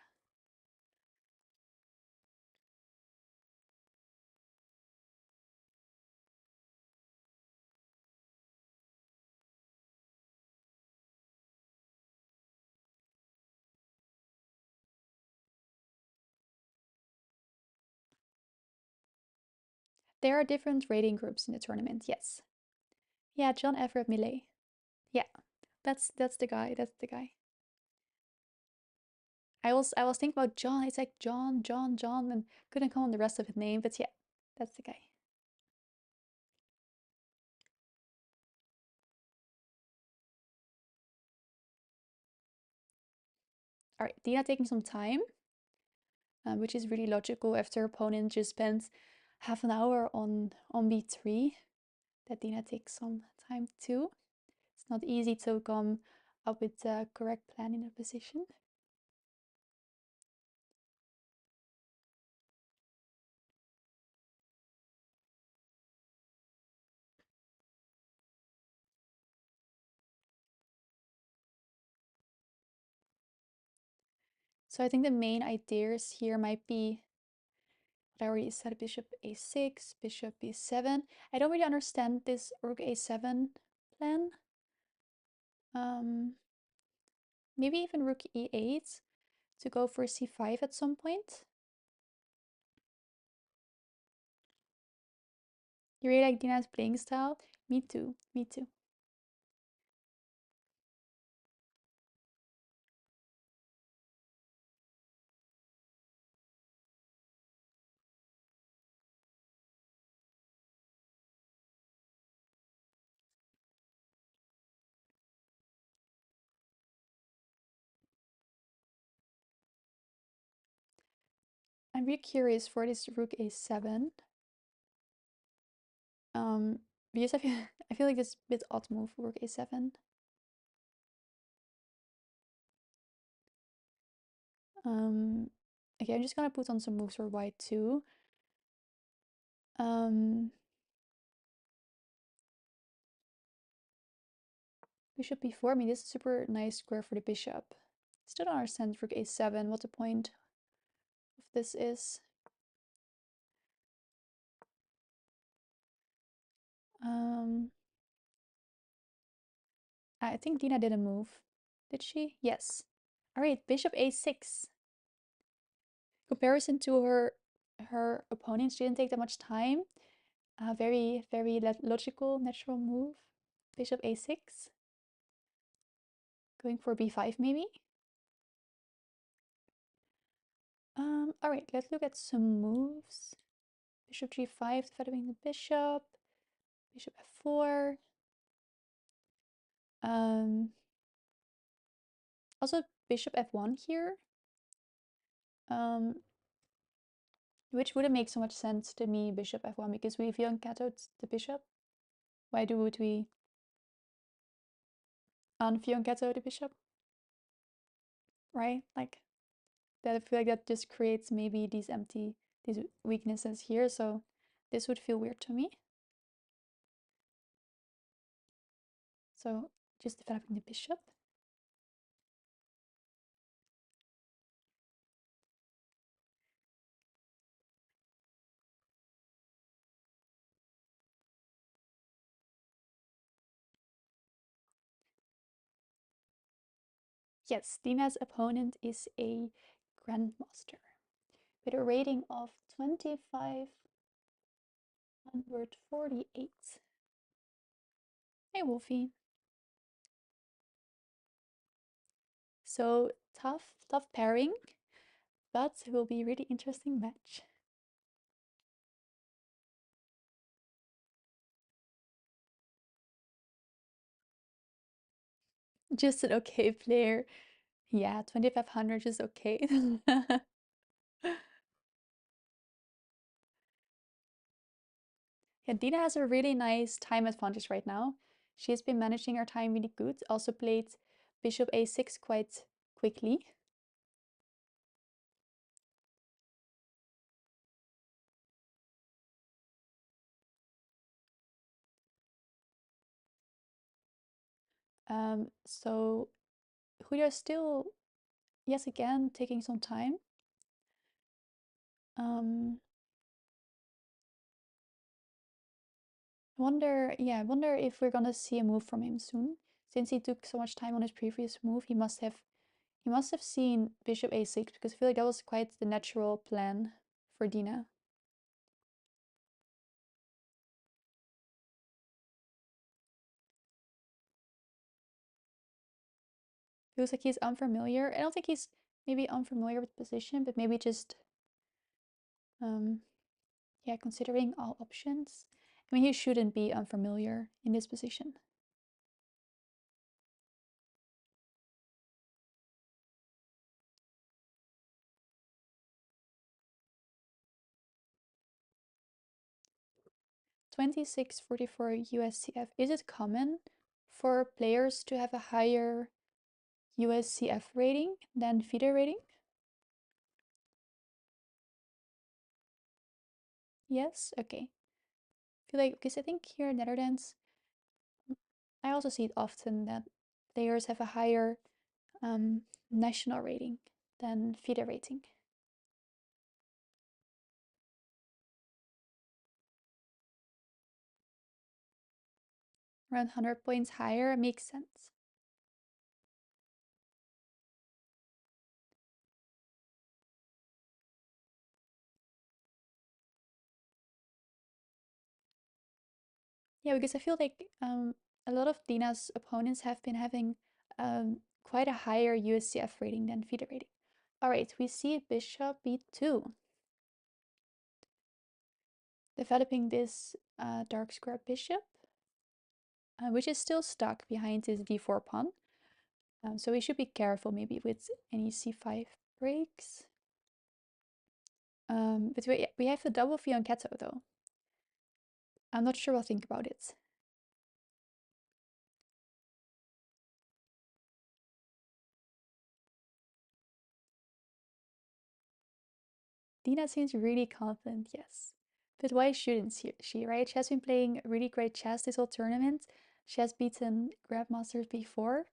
There are different rating groups in the tournament, yes. Yeah, John Everett Millet. Yeah, that's the guy. That's the guy. I was thinking about John. It's like John, and couldn't come on the rest of his name, but yeah, that's the guy. All right, Dina taking some time, which is really logical after opponent just spent half an hour on b3. That Dina takes some time too. It's not easy to come up with the correct plan in a position. So I think the main ideas here might be what I already said, bishop a6, bishop b7. I don't really understand this rook a7 plan. Maybe even rook e8 to go for c5 at some point. You really like Dina's playing style? Me too, me too. I'm really curious for this rook a7. Because I feel like this is a bit odd move for rook a7. Okay, I'm just gonna put on some moves for white too. Bishop b4. I mean, this is a super nice square for the bishop. Still don't understand rook a7, what the point of this is. I think Dina did a move. Did she? Yes. All right, bishop a6. Comparison to her opponents, she didn't take that much time. Very logical, natural move. Bishop a6. Going for b5 maybe. All right, let's look at some moves. Bishop g5, defending the bishop. Bishop f4. Also bishop f1 here. Which wouldn't make so much sense to me, bishop f1, because we fianchettoed the bishop. Why would we unfianchetto the bishop? Right? Like, that I feel like that just creates maybe these weaknesses here, so this would feel weird to me. So just developing the bishop. Yes, Dina's opponent is a grandmaster with a rating of 2548. Hey, Wolfie. So tough pairing, but it will be a really interesting match. Just an okay player. Yeah, 2500 is okay. Yeah, Dina has a really nice time advantage right now. She has been managing her time really good. Also played bishop a6 quite quickly. So Julio is still, yes, again, taking some time. I wonder if we're gonna see a move from him soon. Since he took so much time on his previous move, he must have seen bishop a6, because I feel like that was quite the natural plan for Dina. Feels like he's unfamiliar. I don't think he's maybe unfamiliar with the position, but maybe just yeah, considering all options. I mean, he shouldn't be unfamiliar in this position. $26.44 USCF. Is it common for players to have a higher USCF rating than FIDE rating? Yes? Okay. I feel like, because I think here in Netherlands, I also see it often that players have a higher national rating than FIDE rating. Around 100 points higher makes sense. Yeah, because I feel like a lot of Dina's opponents have been having quite a higher USCF rating than FIDE rating. All right, we see bishop b2. Developing this dark square bishop, which is still stuck behind his d4 pawn. So we should be careful maybe with any c5 breaks. But we have the double fianchetto though. I'm not sure what I'll think about it. Dina seems really confident, yes. But why shouldn't she, right? She has been playing really great chess this whole tournament. She has beaten grandmasters before,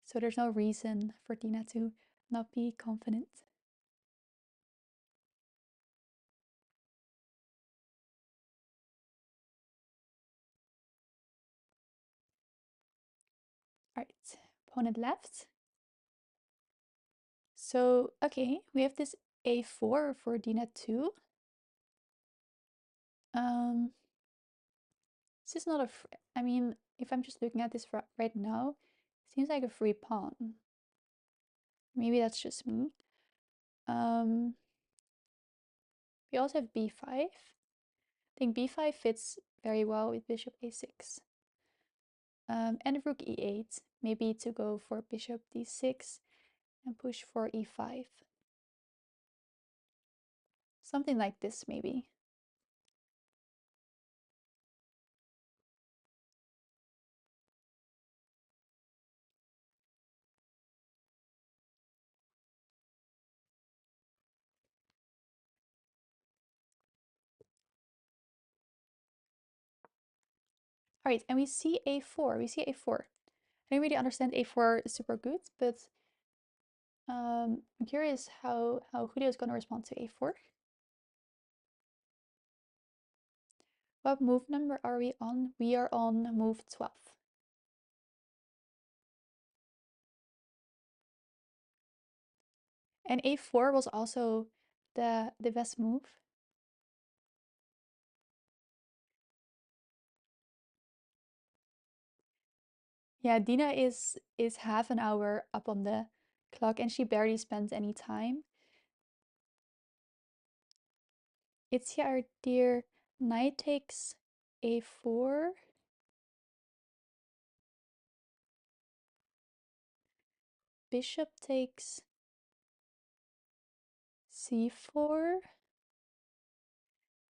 so there's no reason for Dina to not be confident. All right, opponent left. So, okay, we have this a4 for Dina 2. This is not a, I mean, if I'm just looking at this right now, it seems like a free pawn. Maybe that's just me. We also have b5. I think b5 fits very well with bishop a6. And rook e8, maybe to go for bishop d6 and push for e5. Something like this, maybe. All right, and we see a4. We see a4. I don't really understand a4 super good, but I'm curious how Julio is going to respond to a4. What move number are we on? We are on move 12. And a4 was also the best move. Yeah, Dina is half an hour up on the clock and she barely spends any time. It's here, our dear. Knight takes a4. Bishop takes c4.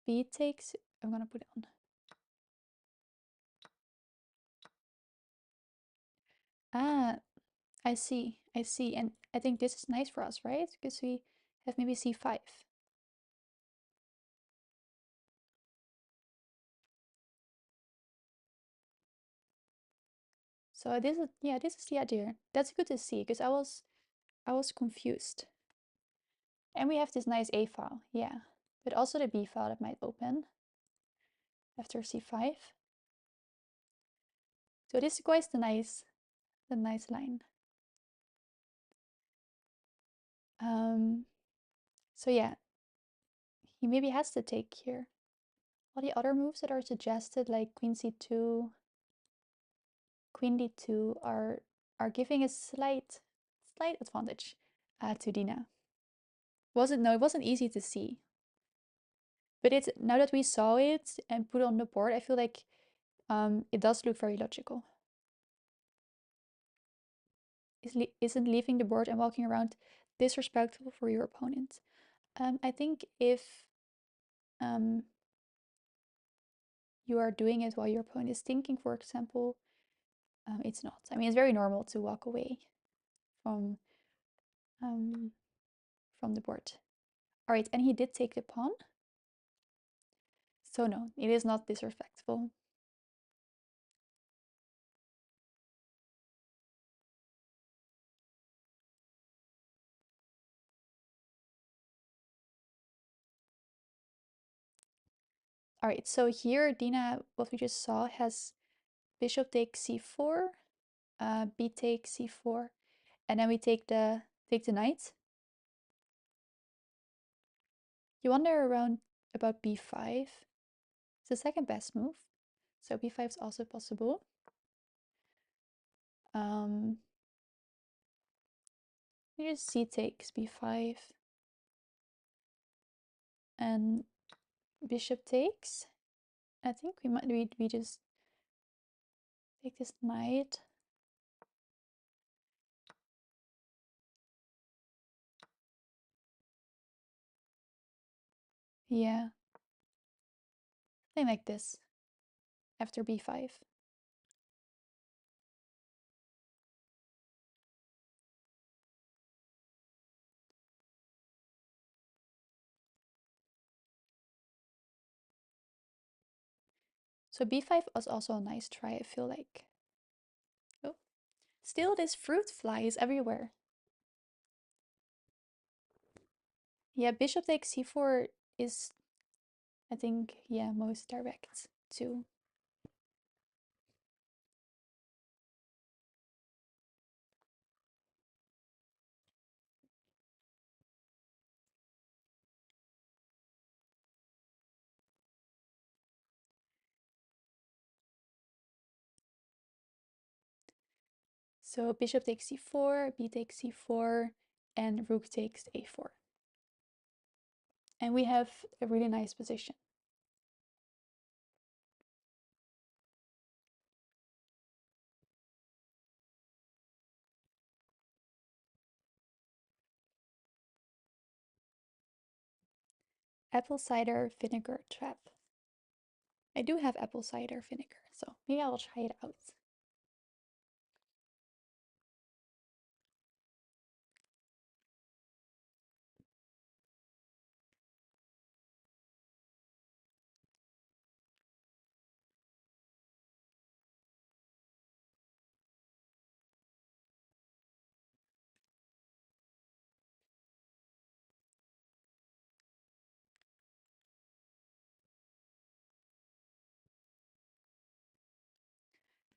B takes, I'm gonna put it on. Ah, I see. I see. And I think this is nice for us, right? Because we have maybe c5. So this is, yeah, this is the idea. That's good to see because I was confused. And we have this nice A file, yeah. But also the B file that might open after c5. So this is quite the nice line. So yeah, he maybe has to take here. All the other moves that are suggested, like queen c2, queen d2, are giving a slight advantage to Dina. Wasn't no, it wasn't easy to see. But it's now that we saw it and put it on the board, I feel like it does look very logical. Isn't leaving the board and walking around disrespectful for your opponent? I think if you are doing it while your opponent is thinking, for example, it's not. I mean, it's very normal to walk away from um, from the board. All right, and he did take the pawn. So no, it is not disrespectful. All right, so here Dina, what we just saw, has bishop takes c4, b takes c4, and then we take the knight. You wonder around about b5. It's the second best move, so b5 is also possible. You just c takes b5, and bishop takes. I think we just take this knight. Yeah, something like this after b5. So b5 was also a nice try, I feel like. Oh, still this fruit flies everywhere. Yeah, bishop takes c4 is, I think, yeah, most direct too. So bishop takes c4, b takes c4, and rook takes a4. And we have a really nice position. Apple cider vinegar trap. I do have apple cider vinegar, so maybe I will try it out.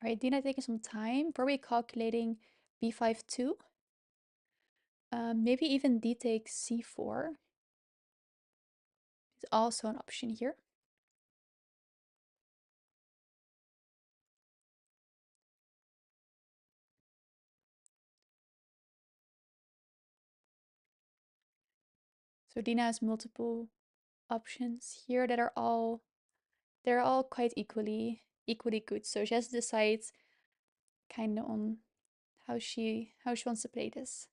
All right, Dina taking some time. Probably calculating b5 too. Maybe even d takes c4 is also an option here. So Dina has multiple options here that are all quite equally good. So she has to decide kind of on how she wants to play this.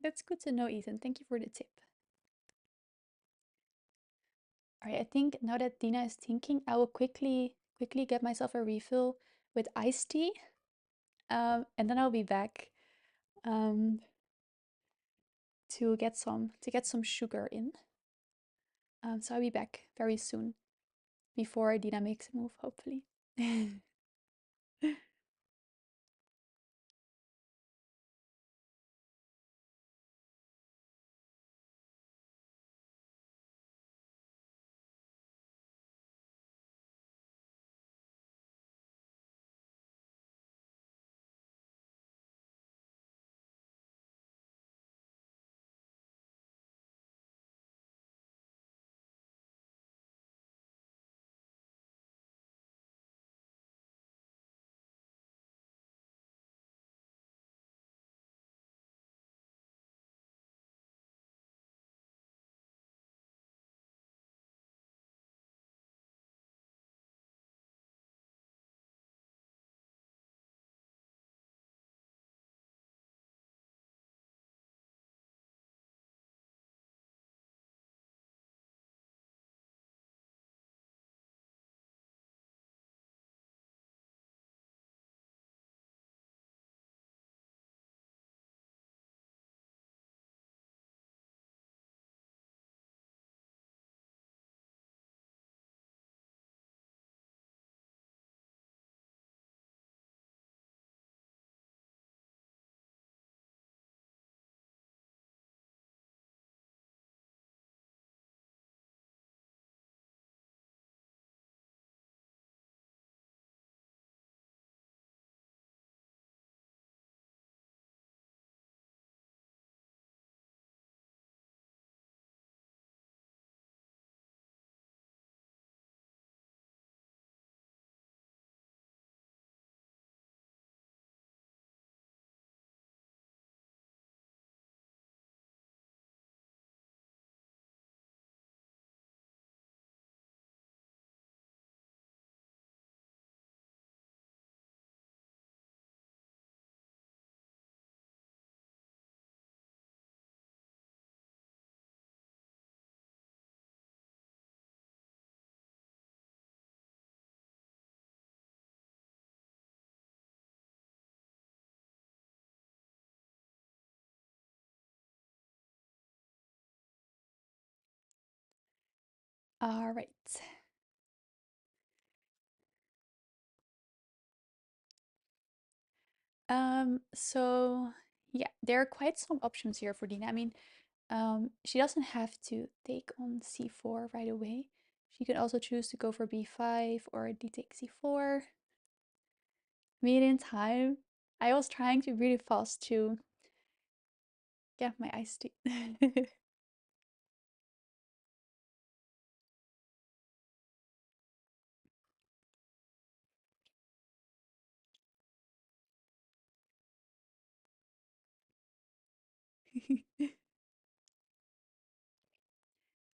That's good to know, Ethan. Thank you for the tip. All right, I think now that Dina is thinking, I will quickly get myself a refill with iced tea, and then I'll be back um, to get some sugar in. So I'll be back very soon before Dina makes a move, hopefully. All right. So yeah, there are quite some options here for Dina. I mean, she doesn't have to take on c4 right away. She could also choose to go for b5 or d takes c4. Made in time. I was trying to be really fast to get my iced tea.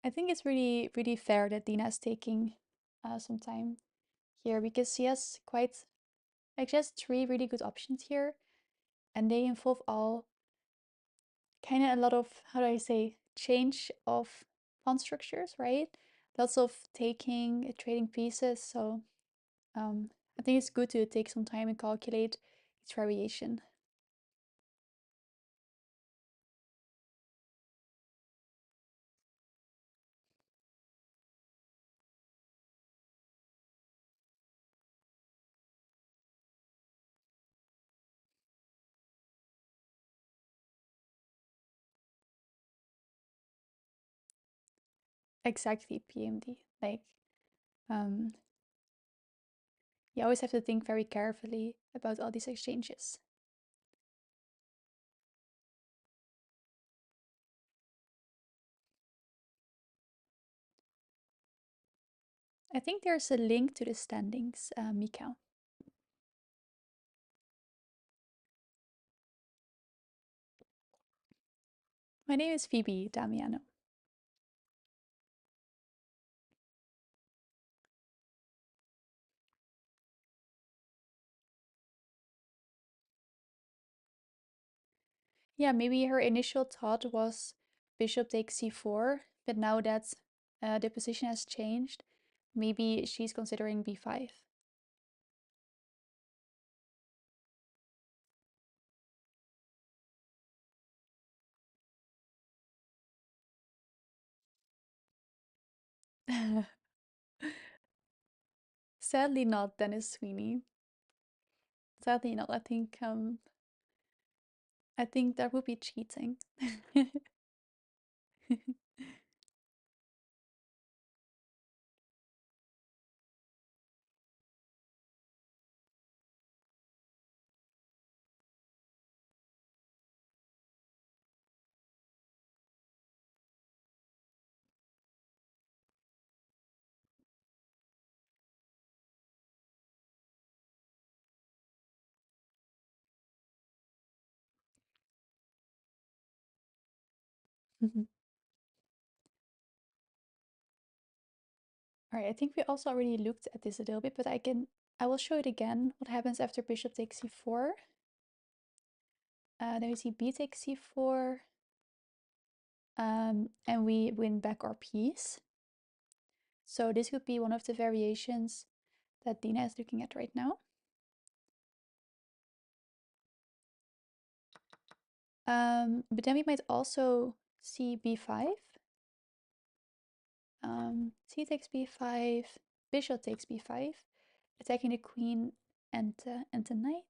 I think it's really fair that Dina is taking some time here because she has quite like just three really good options here, and they involve all kind of a lot of, how do I say, change of pawn structures, right? Lots of taking, trading pieces. So I think it's good to take some time and calculate each variation. Exactly, PMD. Like, um, you always have to think very carefully about all these exchanges. I think there's a link to the standings, Mika. My name is Phoebe Damiano. Yeah, maybe her initial thought was bishop takes c4, but now that the position has changed, maybe she's considering b5. Sadly not, Dennis Sweeney. Sadly not. I think that would be cheating. All right, I think we also already looked at this a little bit, but I will show it again. What happens after bishop takes c4? Then we see b takes c4, and we win back our piece. So this could be one of the variations that Dina is looking at right now. But then we might also see b5. C takes b5, bishop takes b5, attacking the queen and the knight.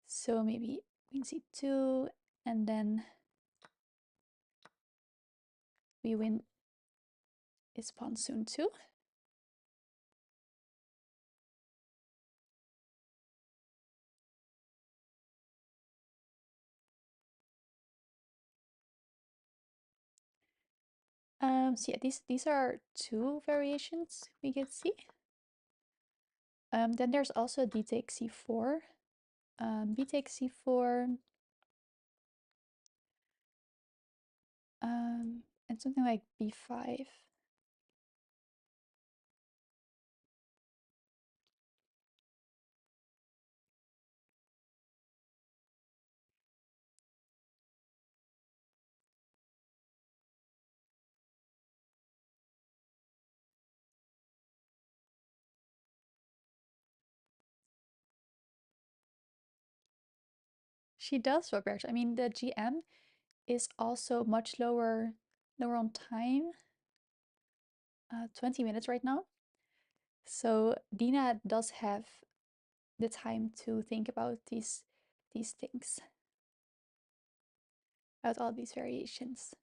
So maybe queen c2, and then we win his pawn soon too. So yeah, these are two variations we can see. Then there's also d takes c4, b takes c4, and something like b5. She does work better. I mean, the GM is also much lower on time. 20 minutes right now. So Dina does have the time to think about these things, about all these variations.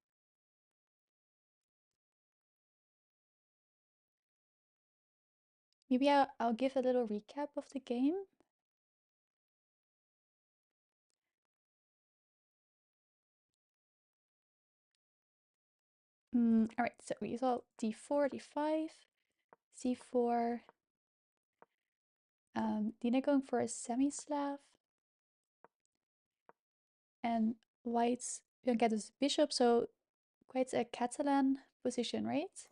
Maybe I'll give a little recap of the game. All right, so we saw d4, d5, c4. Dina going for a semi-Slav, and white's gonna get his bishop, so quite a Catalan position, right?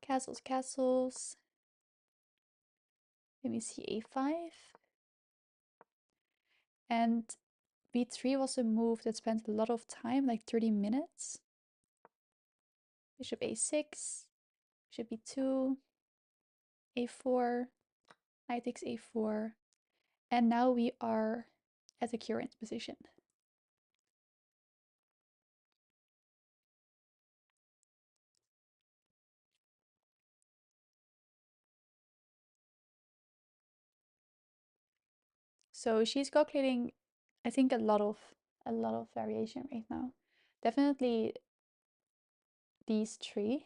Castles, castles. Let me see, a5. And b3 was a move that spent a lot of time, like 30 minutes. Bishop a6, bishop b2, a4, knight takes a4, and now we are at the current position. So she's calculating, I think, a lot of variation right now. Definitely these three.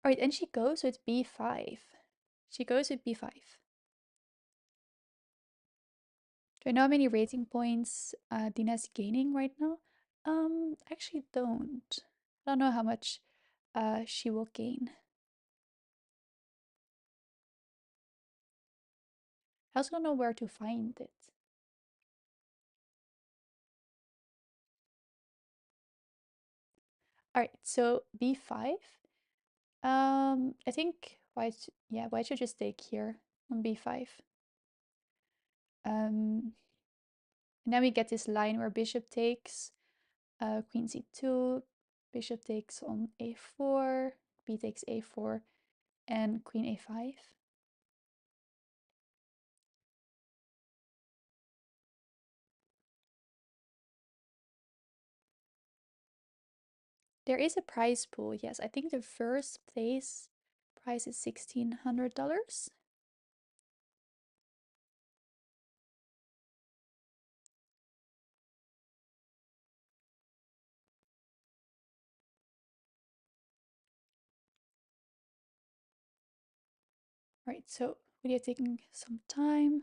All right, and she goes with b5. She goes with b5. Do I know how many rating points Dina's gaining right now? Actually don't. I don't know how much she will gain. I also don't know where to find it. All right, so b5. I think white should just take here on b5. And then we get this line where bishop takes, queen c2, bishop takes on a4, b takes a4, and queen a5. There is a prize pool, yes. I think the first place prize is $1,600. Right, so we are taking some time.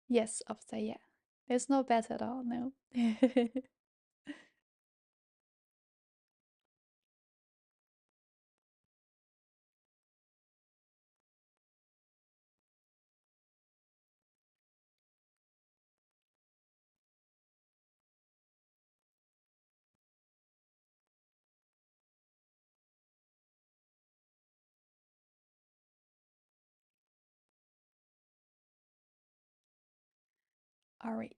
Yes, after, yeah. It's not bad at all, no. All right.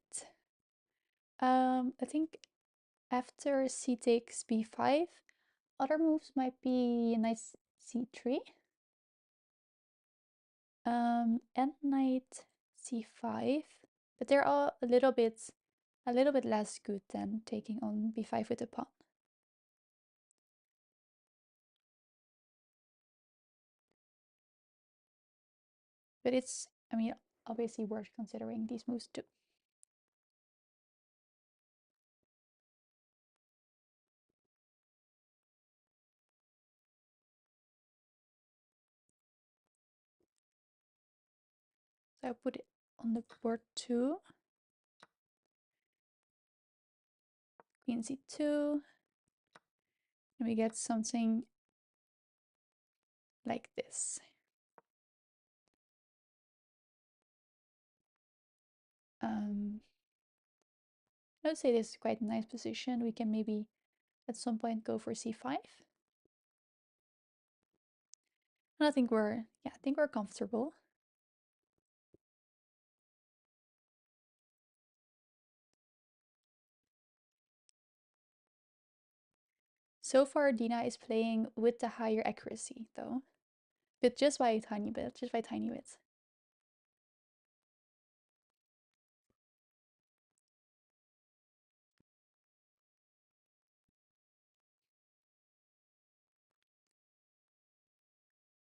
I think after c takes b5, other moves might be knight c3, and knight c5, but they're all a little bit less good than taking on b5 with the pawn. But it's, I mean, obviously worth considering these moves too. So I put it on the board too. Queen c2, and we get something like this. I would say this is quite a nice position. We can maybe at some point go for c5. And I think we're comfortable. So far, Dina is playing with the higher accuracy, though, but just by a tiny bit,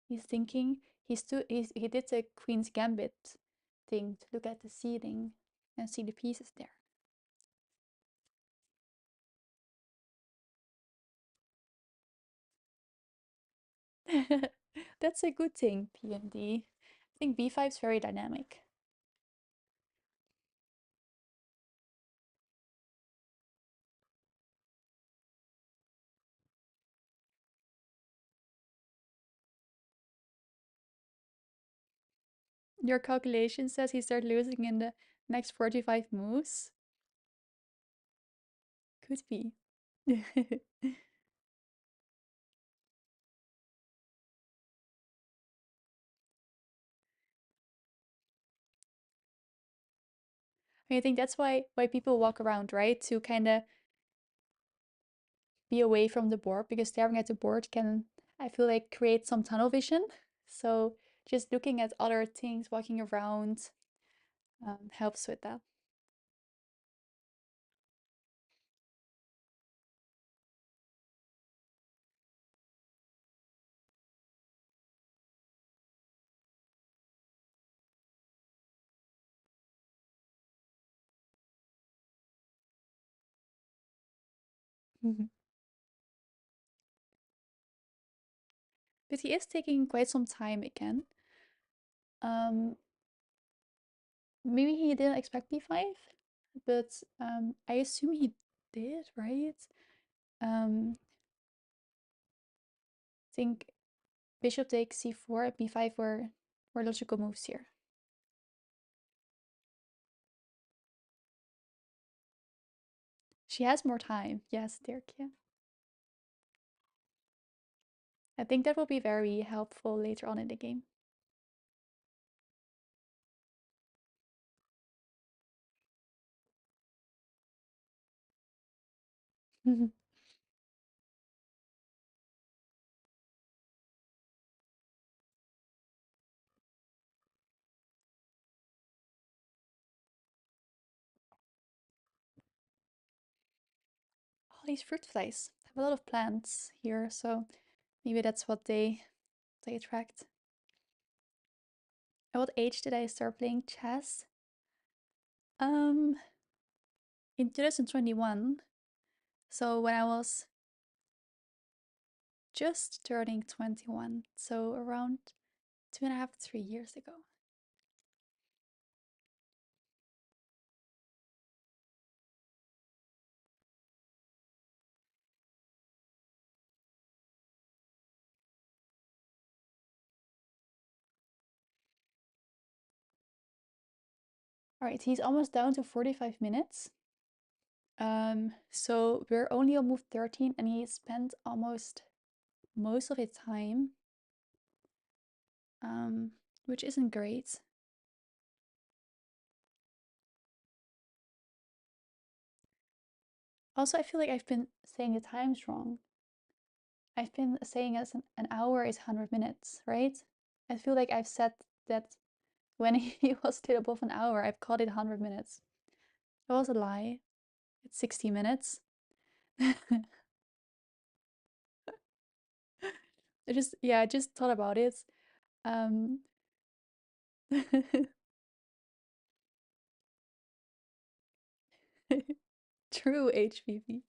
He's thinking. He did the Queen's Gambit thing to look at the ceiling and see the pieces there. That's a good thing, PND. I think b5 is very dynamic. Your calculation says he starts losing in the next 45 moves. Could be. I think that's why people walk around, right? To kind of be away from the board, because staring at the board can, I feel like, create some tunnel vision. So just looking at other things, walking around, helps with that. But he is taking quite some time again. Maybe he didn't expect b5, but I assume he did, right? I think bishop takes c4, b5 were logical moves here. She has more time. Yes, Dirk, yeah. I think that will be very helpful later on in the game. All these fruit flies have a lot of plants here, so maybe that's what they attract. At what age did I start playing chess? In 2021. So when I was just turning 21, so around 2.5, 3 years ago. All right, he's almost down to 45 minutes. So we're only on move 13 and he spent almost most of his time, which isn't great. Also, I feel like I've been saying the times wrong. I've been saying as an hour is 100 minutes, right? I feel like I've said that when he was still above an hour, I've called it 100 minutes. It was a lie. It's 60 minutes. I just thought about it. Um, True HPV.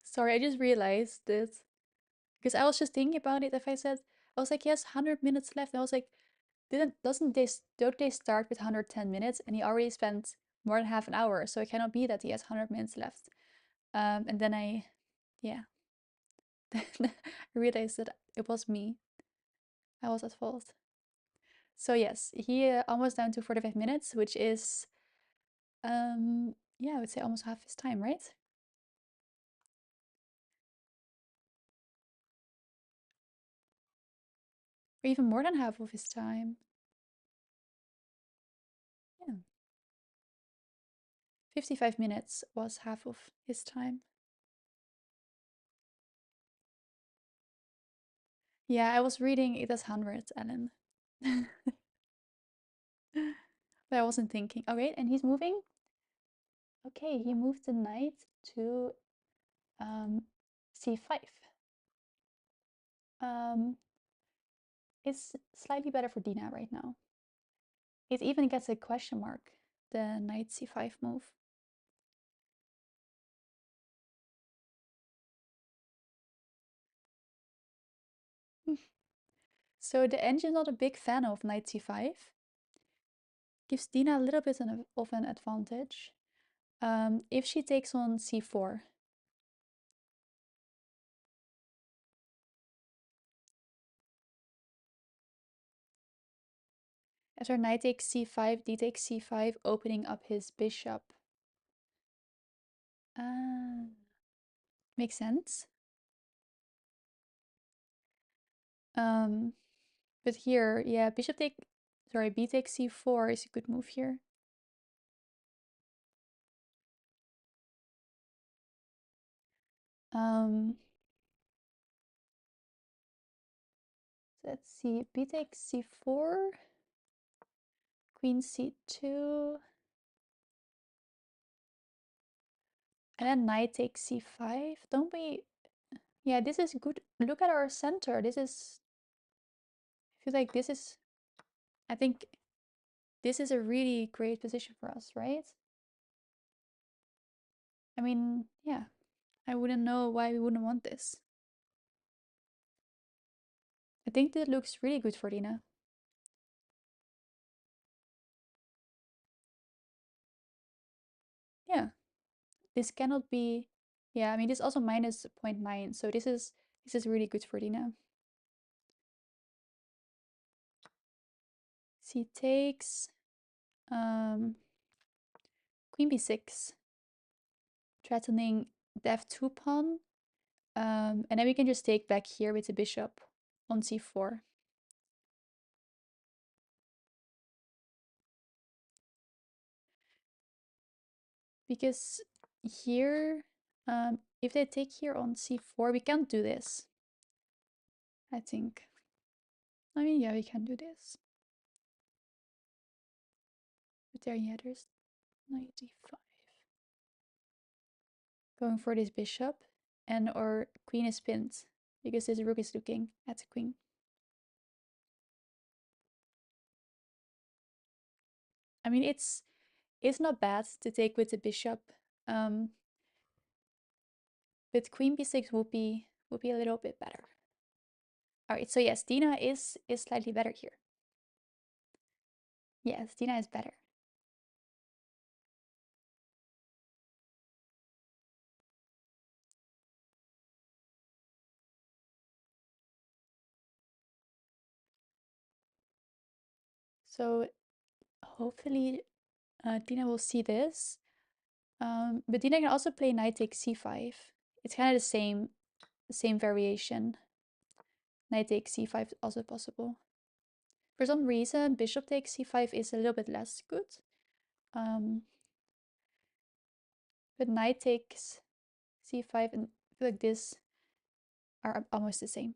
Sorry, I just realized this because I was just thinking about it. If I said, I was like, yes, 100 minutes left. And I was like, don't they start with 110 minutes? And he already spent more than half an hour, so it cannot be that he has 100 minutes left. And then yeah, I realized that it was me. I was at fault. So yes, he almost down to 45 minutes, which is, yeah, I would say almost half his time, right? Or even more than half of his time. Yeah. 55 minutes was half of his time. Yeah, I was reading it as hundreds, Ellen. But I wasn't thinking. Oh, wait, and he's moving? Okay, he moved the knight to c5. Um, it's slightly better for Dina right now. It even gets a question mark, the knight c5 move. So the engine's not a big fan of knight c5. Gives Dina a little bit of an advantage. If she takes on c4. After knight takes c5, d takes c5, opening up his bishop. Makes sense. But here, yeah, b takes c4 is a good move here. Let's see, b takes c4, queen c2, and then knight takes c5. Don't we? Yeah, this is good. Look at our center. This is, I feel like this is, I think this is a really great position for us, right? I mean, yeah, I wouldn't know why we wouldn't want this. I think that looks really good for Dina. Yeah, this cannot be, yeah, I mean, this is also minus 0.9, so this is really good for Dina. C takes, Um, Queen b6, threatening f2 pawn. And then we can just take back here with the bishop on c4. Because here, if they take here on c4, we can't do this, I think. I mean, yeah, we can do this. But there, yeah, there's knight d5. Going for this bishop, and our queen is pinned because this rook is looking at the queen. I mean, it's not bad to take with the bishop, but queen b6 would be a little bit better. All right, so yes, Dina is slightly better here. Yes, Dina is better. So hopefully Dina will see this. But Dina can also play knight takes c5. It's kind of the same variation. Knight takes c5 is also possible. For some reason, bishop takes c5 is a little bit less good. But knight takes c5 and I feel like this are almost the same.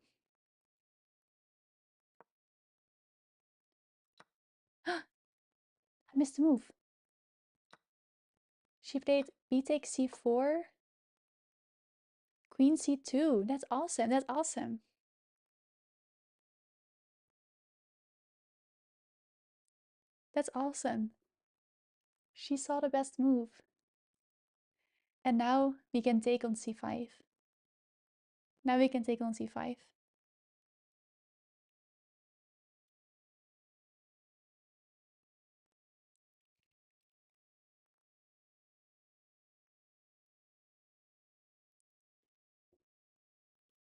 I missed the move. She played b takes c4, queen c2. That's awesome. That's awesome. That's awesome. She saw the best move. And now we can take on c5. Now we can take on c5.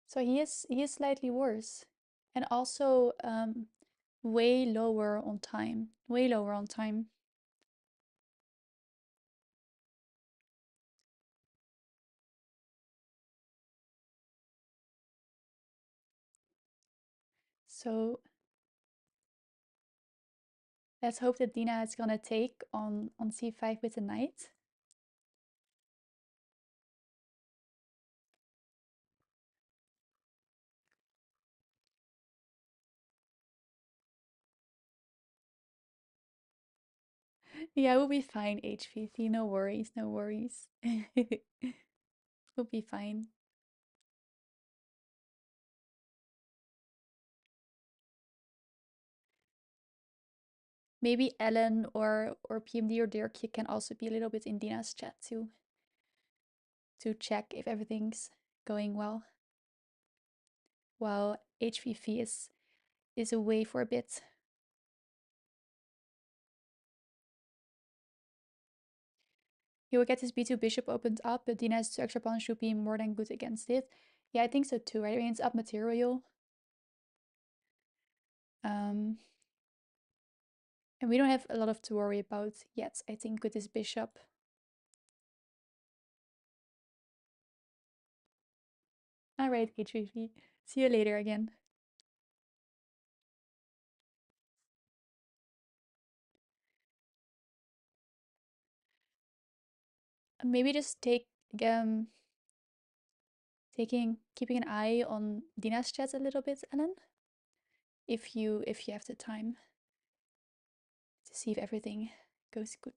So he is slightly worse. And also way lower on time. Way lower on time. So let's hope that Dina is gonna take on c5 with the knight. Yeah, we'll be fine, HVC. No worries, no worries. We'll be fine. Maybe Ellen or PMD or Dirk can also be a little bit in Dina's chat too, to check if everything's going well. While HVV is away for a bit. He will get his b2 bishop opened up, but Dina's 2 extra pawns should be more than good against it. Yeah, I think so too, right? I mean, it's up material. And we don't have a lot of to worry about yet, I think, with this bishop. Alright, HVV. See you later again. Maybe just keeping an eye on Dina's chat a little bit, Ellen. If you have the time to see if everything goes good.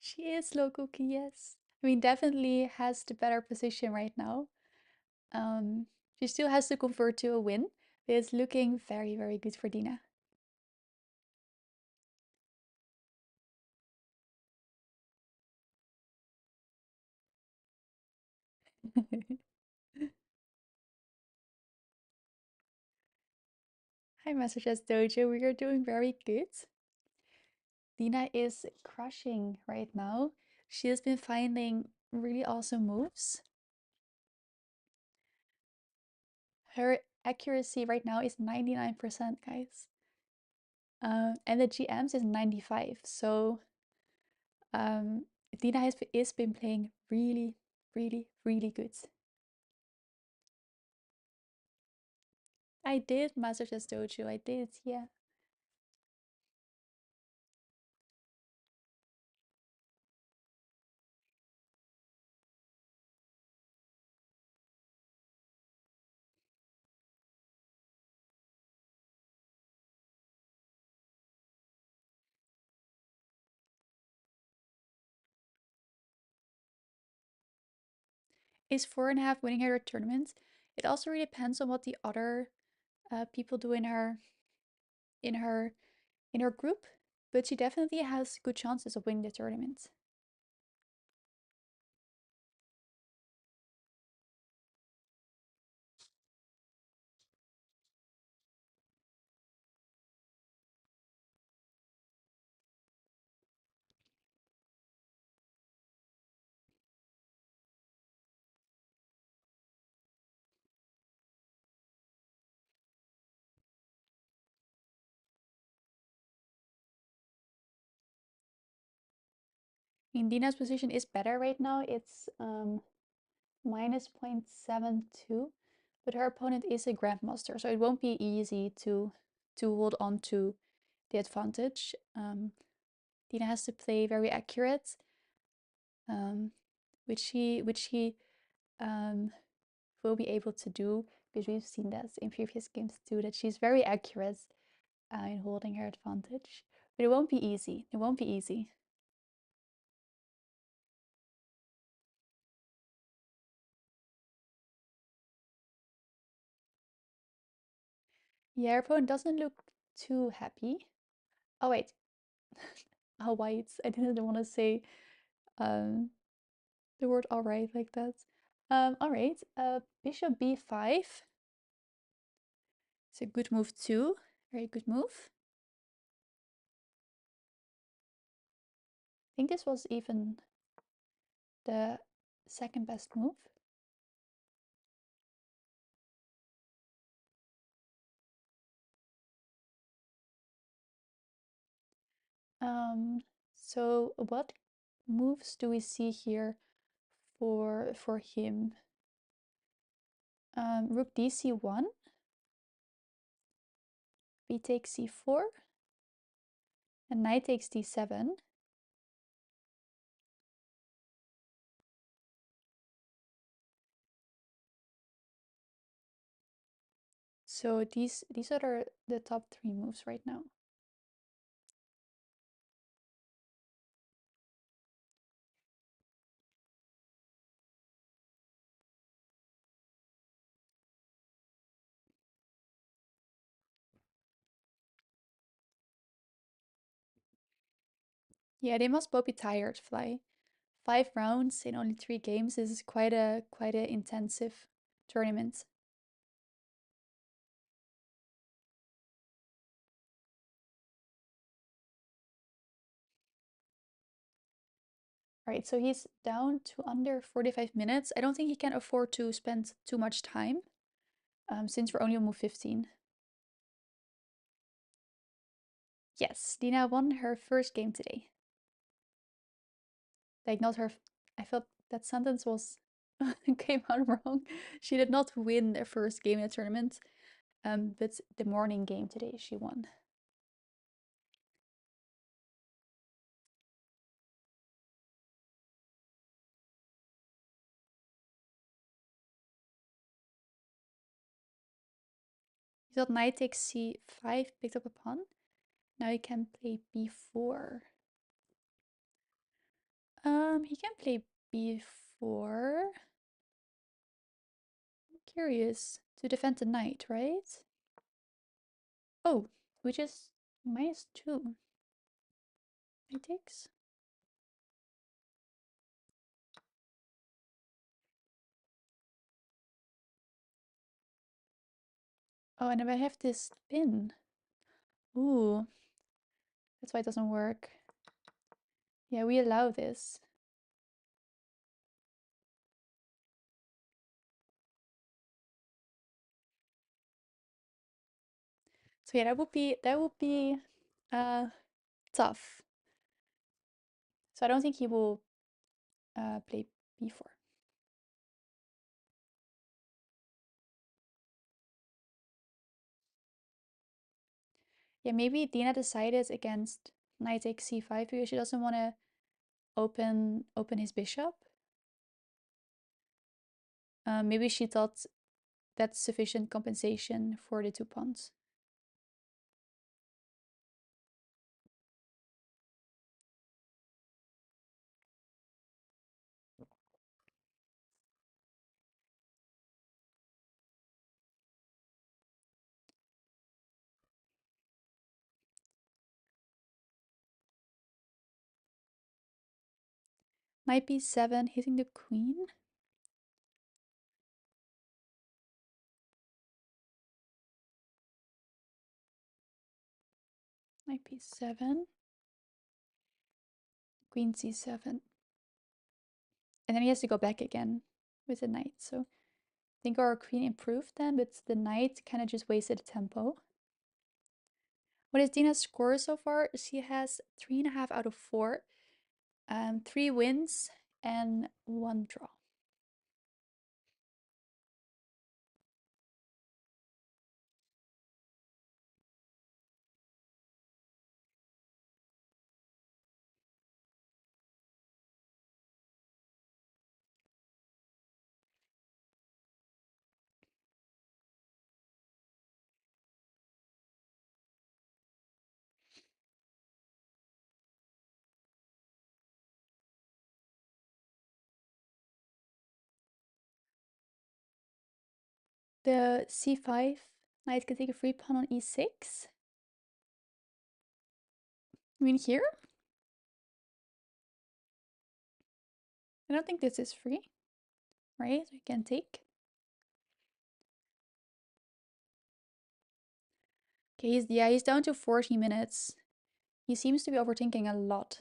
She is slow cookie, yes. I mean, definitely has the better position right now. She still has to convert to a win, but it's looking very, very good for Dina. Hi, Messages Dojo. We are doing very good. Dina is crushing right now. She has been finding really awesome moves. Her accuracy right now is 99%, guys. And the GMs is 95. So um, Dina is been playing really, really, really good. I did Messages Dojo. I did, yeah. Is 4.5 winning her tournament? It also really depends on what the other people do in her group, but she definitely has good chances of winning the tournament. Dina's position is better right now. It's minus 0.72, but her opponent is a grandmaster, so it won't be easy to hold on to the advantage. Dina has to play very accurate, which she will be able to do, because we've seen that in previous games too, that she's very accurate in holding her advantage. But it won't be easy. It won't be easy. Yeah, her opponent doesn't look too happy. Oh wait, oh white. I didn't want to say um the word alright like that. Alright, bishop b5. It's a good move too. Very good move. I think this was even the second best move. So what moves do we see here for him? Rook dc1, b takes c4, and knight takes d7. So these are the top 3 moves right now. Yeah, they must both be tired, Fly. 5 rounds in only 3 games is quite a intensive tournament. Alright, so he's down to under 45 minutes. I don't think he can afford to spend too much time, since we're only on move 15. Yes, Dina won her first game today. Like, not her. I felt that sentence was came out wrong. She did not win their first game in the tournament, but the morning game today she won. He thought knight takes c5, picked up a pawn. Now he can play b4. He can play b4. I'm curious. To defend the knight, right? Oh, which is -2. Knight takes. Oh, and if I have this pin. Ooh, that's why it doesn't work. Yeah, we allow this. So yeah, that would be uh tough. So I don't think he will play b4. Yeah, maybe Dina decided against knight takes c5 because she doesn't want to open his bishop. Maybe she thought that's sufficient compensation for the two pawns. Knight b7, hitting the queen. Knight b7. Queen c7. And then he has to go back again with the knight. So I think our queen improved then, but the knight kind of just wasted the tempo. What is Dina's score so far? She has 3.5 out of 4. 3 wins and 1 draw. The c5 knight can take a free pawn on e6. I mean here? I don't think this is free, right? We can take. Okay, he's down to 40 minutes. He seems to be overthinking a lot.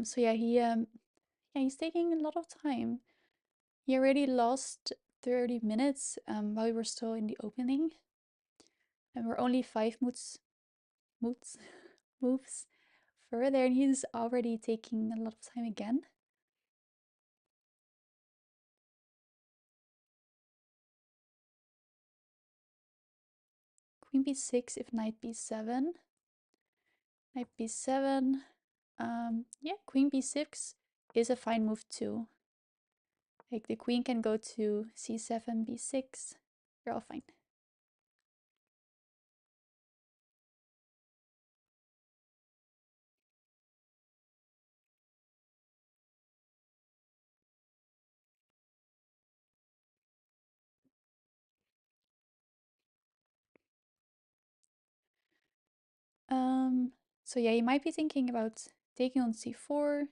So yeah, he's taking a lot of time. He already lost 30 minutes while we were still in the opening. And we're only 5 moves moves further, and he's already taking a lot of time again. Queen b6 if knight b7. Knight b7. Yeah, queen b6 is a fine move too. Like the queen can go to c7, b6. You're all fine. So yeah, you might be thinking about taking on c4.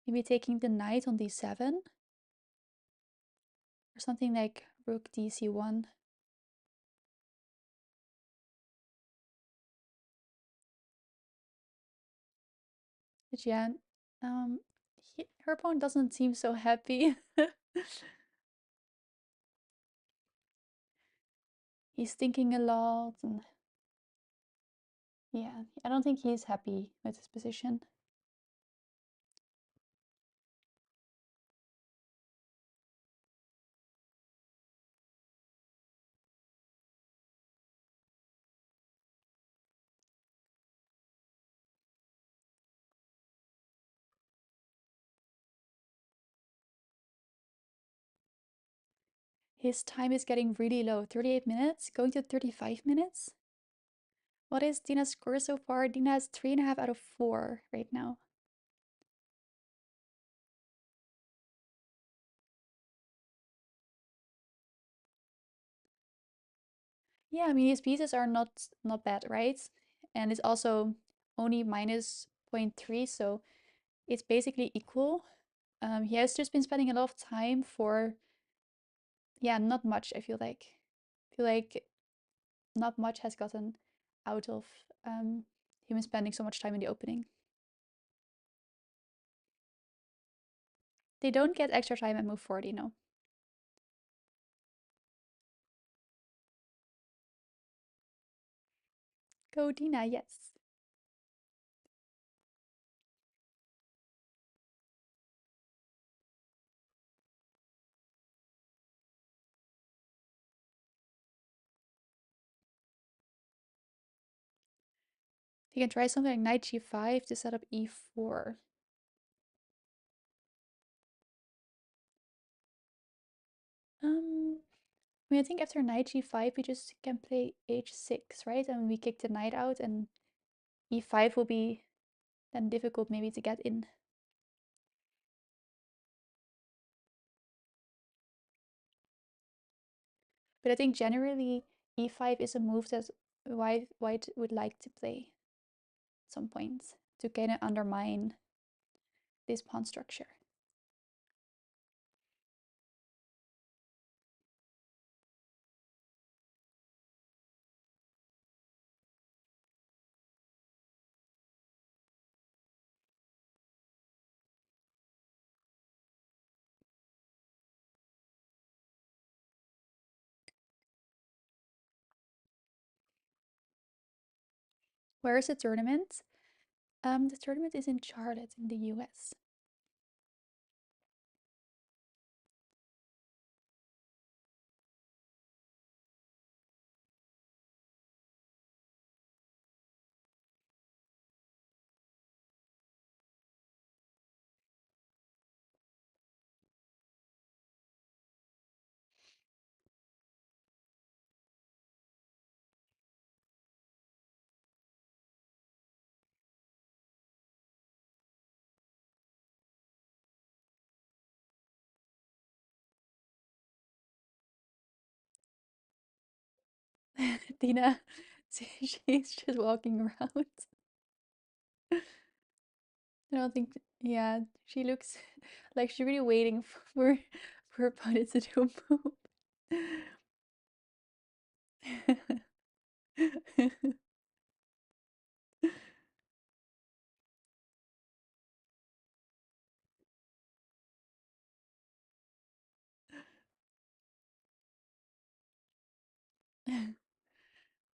Maybe taking the knight on d7. Or something like rook dc1. But yeah, her opponent doesn't seem so happy. He's thinking a lot, and yeah, I don't think he's happy with his position. His time is getting really low, 38 minutes, going to 35 minutes. What is Dina's score so far? Dina has 3.5 out of 4 right now. Yeah, I mean, his pieces are not bad, right? And it's also only minus 0.3, so it's basically equal. He has just been spending a lot of time for, yeah, not much, I feel like. I feel like not much has gotten out of him spending so much time in the opening. They don't get extra time at move 40, no. Go Dina, yes. You can try something like knight g5 to set up e4. I mean, I think after knight g5, we just can play h6, right? And we kick the knight out, and e5 will be then difficult maybe to get in. But I think generally e5 is a move that white would like to play at some point to kind of undermine this pawn structure. Where is the tournament? The tournament is in Charlotte in the US. Dina, she's just walking around. I don't think, yeah, she looks like she's really waiting for her opponent to do a move.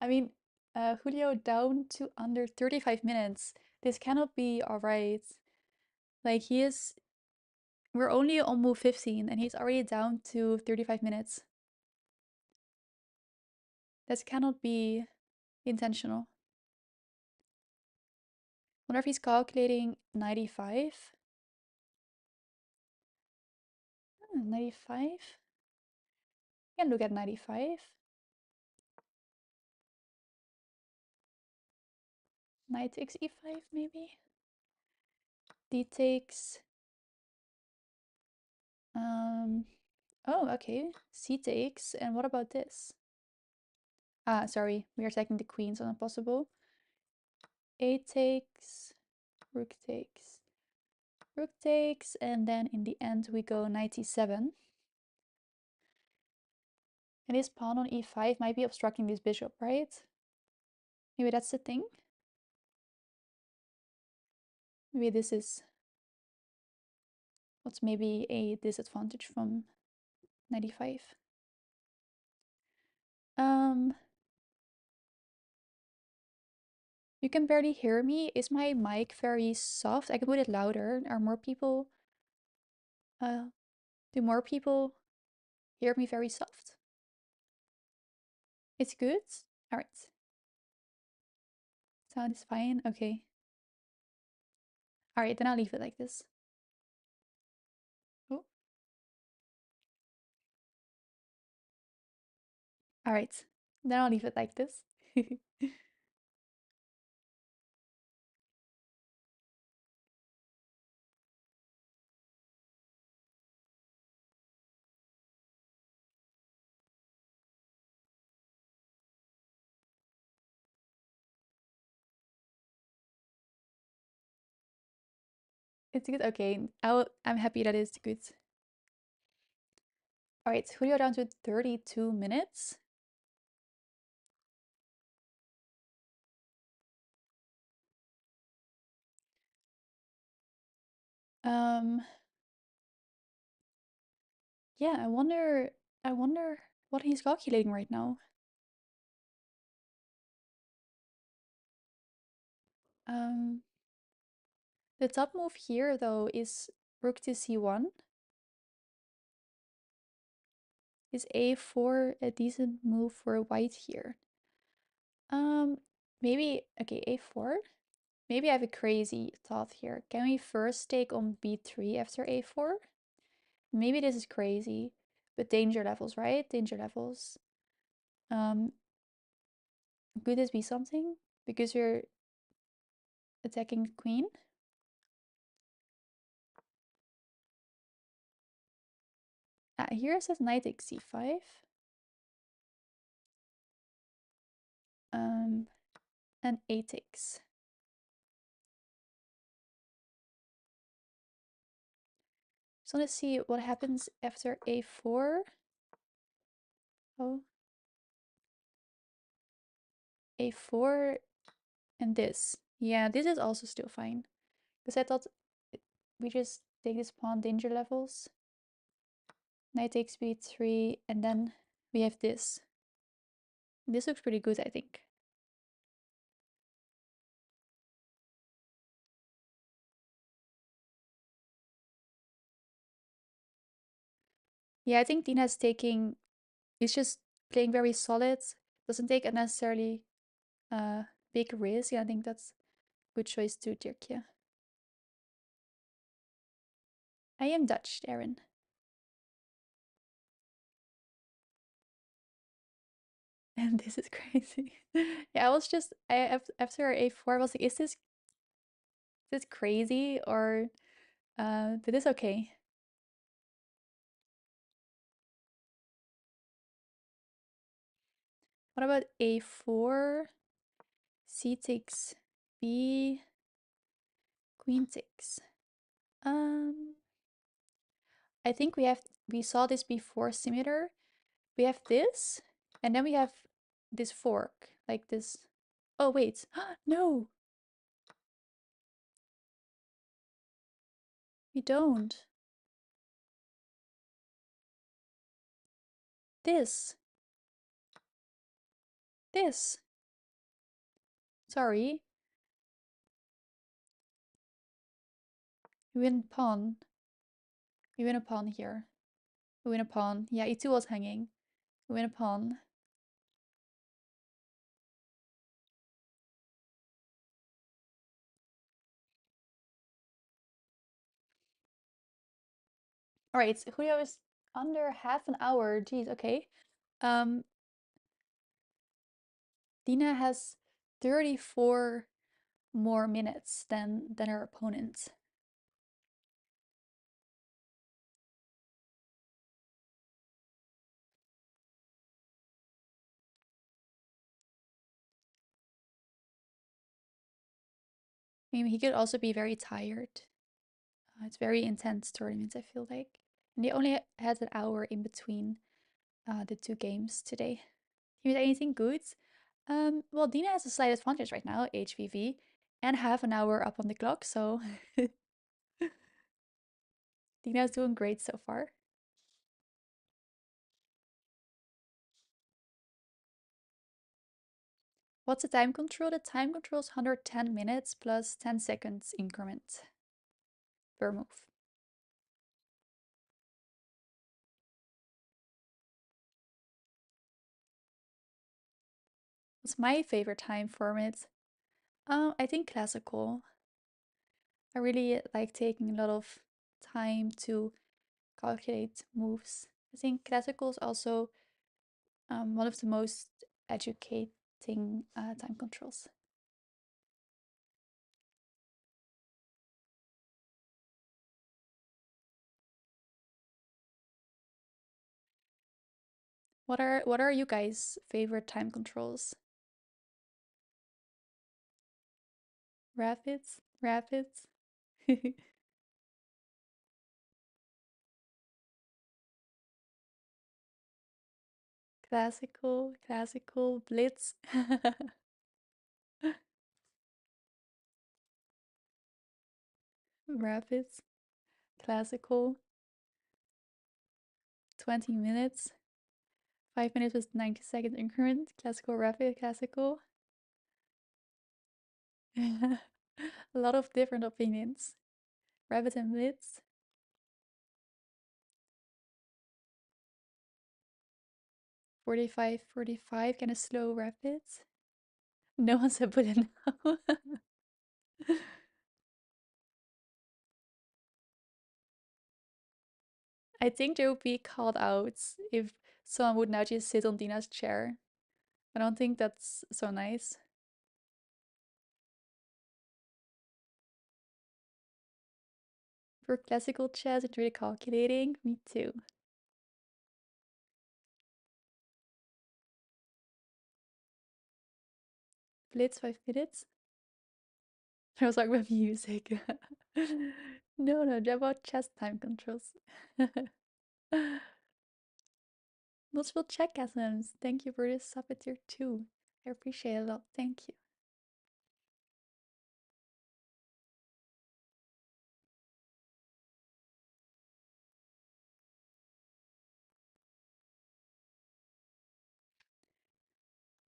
I mean, Julio down to under 35 minutes. This cannot be alright. Like, we're only on move 15 and he's already down to 35 minutes. This cannot be intentional. Wonder if he's calculating 95. 95? You can look at 95. Knight takes e5 maybe. D takes oh, okay. C takes, and what about this? Ah, sorry, we are attacking the queen, so not possible. A takes, rook takes, rook takes, and then in the end we go knight e7. And this pawn on e5 might be obstructing this bishop, right? Maybe that's the thing. Maybe this is what's maybe a disadvantage from knight e5. You can barely hear me. Is my mic very soft? I can put it louder. Are more people, do more people hear me very soft? It's good? All right. Sound is fine. Okay. All right, then I'll leave it like this. Oh. All right. Then I'll leave it like this. It's good. Okay, I'm happy that it's good. All right, Julio down to 32 minutes. Um, yeah, I wonder what he's calculating right now. Um, the top move here though is rook to c1. Is a4 a decent move for white here? Maybe, okay, a4. Maybe I have a crazy thought here. Can we first take on b3 after a4? Maybe this is crazy, but danger levels, right? Danger levels. Could this be something? Because we're attacking the queen. Here it says knight takes c5. And a takes. So let's see what happens after a4. Oh, a4 and this. Yeah, this is also still fine. Because I thought we just take this pawn danger levels. Knight takes b3, and then we have this. This looks pretty good, I think. Yeah, I think Dina's is just playing very solid. Doesn't take a necessarily big risk. Yeah, I think that's a good choice too, Dirkje. I am Dutch, Aaron. And this is crazy. Yeah, I was just after a4, I was like, is this crazy or but it's okay. What about a4? C takes b, queen takes. I think we saw this before similar. We have this, and then we have this fork, like this. Oh wait, no, we don't. This, this. Sorry, we win pawn. We win a pawn here. We win a pawn. Yeah, e2 was hanging. We win a pawn. All right, so Julio is under half an hour. Jeez, okay. Um, Dina has 34 more minutes than her opponent. I mean, he could also be very tired. It's very intense tournaments, I feel like. And he only has an hour in between the two games today. Here's anything good? Well, Dina has a slight advantage right now, HVV, and half an hour up on the clock, so Dina's doing great so far. What's the time control? The time control is 110 minutes plus 10 seconds increment per move. What's my favorite time format? I think classical. I really like taking a lot of time to calculate moves. I think classical is also one of the most educating time controls. What are you guys' favorite time controls? Rapids? Rapids? Classical, classical, blitz. Rapids, classical, 20 minutes. 5 minutes with 90-second increment. Classical, rapid, classical. A lot of different opinions. Rapid and blitz. Forty-five, kind of slow rapids. No one said put it now. I think there would be called outs if someone would now just sit on Dina's chair. I don't think that's so nice. For classical chess, it's really calculating. Me too. Blitz 5 minutes. I was talking about music. No, about chess time controls. Multiple checkasms. Thank you for this sub at tier 2. I appreciate it a lot. Thank you.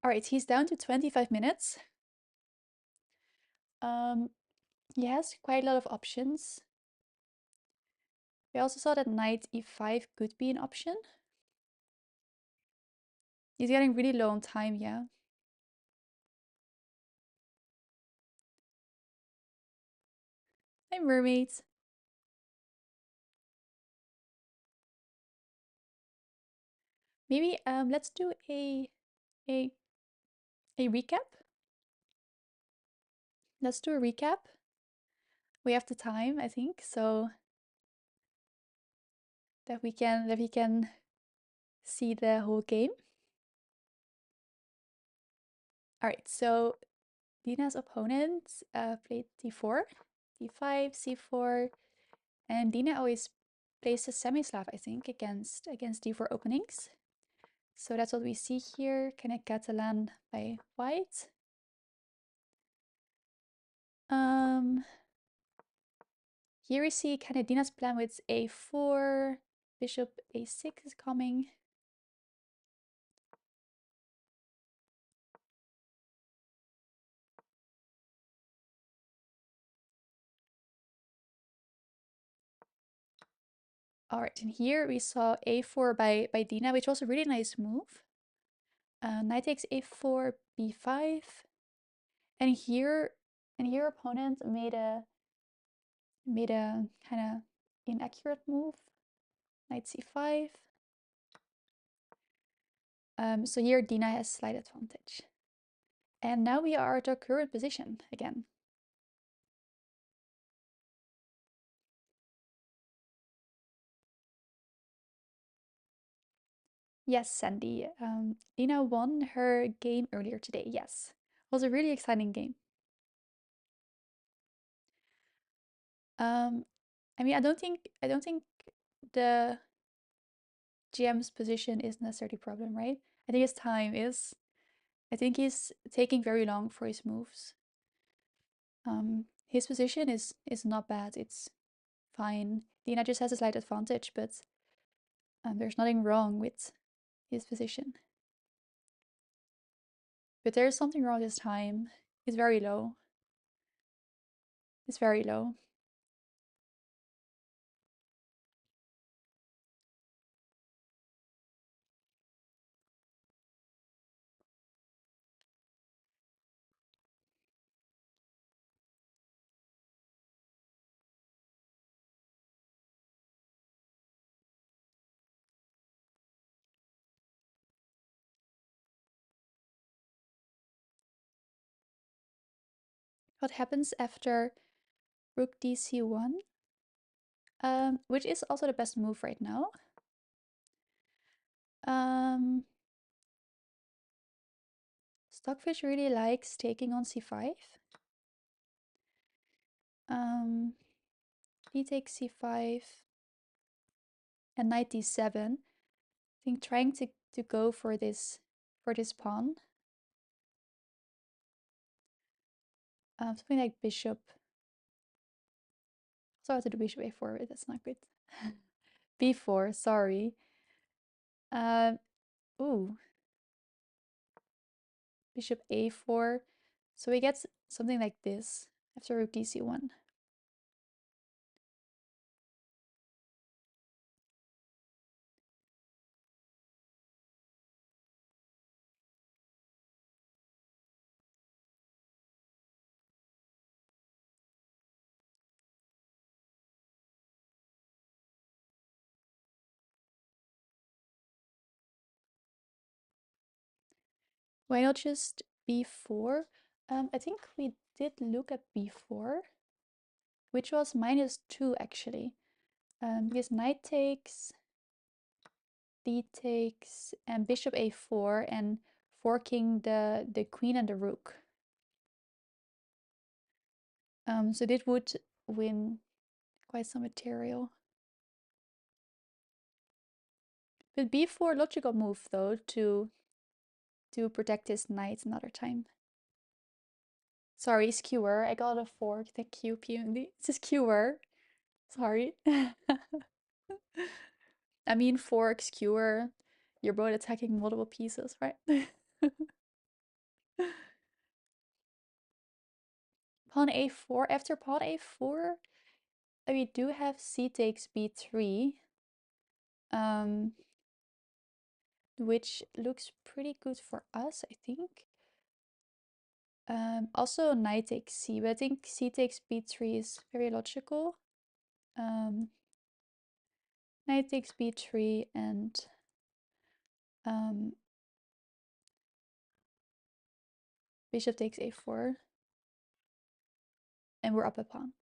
Alright, he's down to 25 minutes. He has quite a lot of options. We also saw that knight e5 could be an option. He's getting really low on time, yeah. Hi, mermaids. Maybe let's do a recap. Let's do a recap. We have the time, I think, so that we can see the whole game. All right, so Dina's opponent played d4, d5, c4, and Dina always plays a semi-Slav, I think, against d4 openings. So that's what we see here, kind of Catalan by white. Here we see kind of Dina's plan with a4, bishop a6 is coming. All right, and here we saw a4 by Dina, which was a really nice move. Knight takes a4, b5, and here opponent made a kind of inaccurate move. Knight c5. So here Dina has slight advantage. And now we are at our current position again. Yes, Sandy. Dina won her game earlier today. Yes, it was a really exciting game. I mean, I don't think the GM's position is necessarily a problem, right? I think his time is. I think he's taking very long for his moves. His position is not bad. It's fine. Dina just has a slight advantage, but there's nothing wrong with his position. But there's something wrong with his time. It's very low. It's very low. What happens after rook dc1? Which is also the best move right now. Stockfish really likes taking on c5. He takes c5 and knight d7. I think trying to to go for this pawn. Something like bishop. So I have to do bishop a4, but that's not good. b4, sorry. Ooh. Bishop a4. So we get something like this after rook dc1. Why not just b4? I think we did look at b4, which was -2 actually. Because knight takes, d takes, and bishop a4, and forking the queen and the rook. So this would win quite some material. But b4 logical move though to protect his knight another time. Sorry, skewer. I got a fork. Thank you, PMD. It's a skewer. Sorry. I mean fork, skewer. You're both attacking multiple pieces, right? Pawn a4. After pawn a4, we do have c takes b3. Which looks pretty good for us, I think. Also knight takes c, but I think c takes b3 is very logical. Knight takes b3 and bishop takes a4. And we're up a pawn.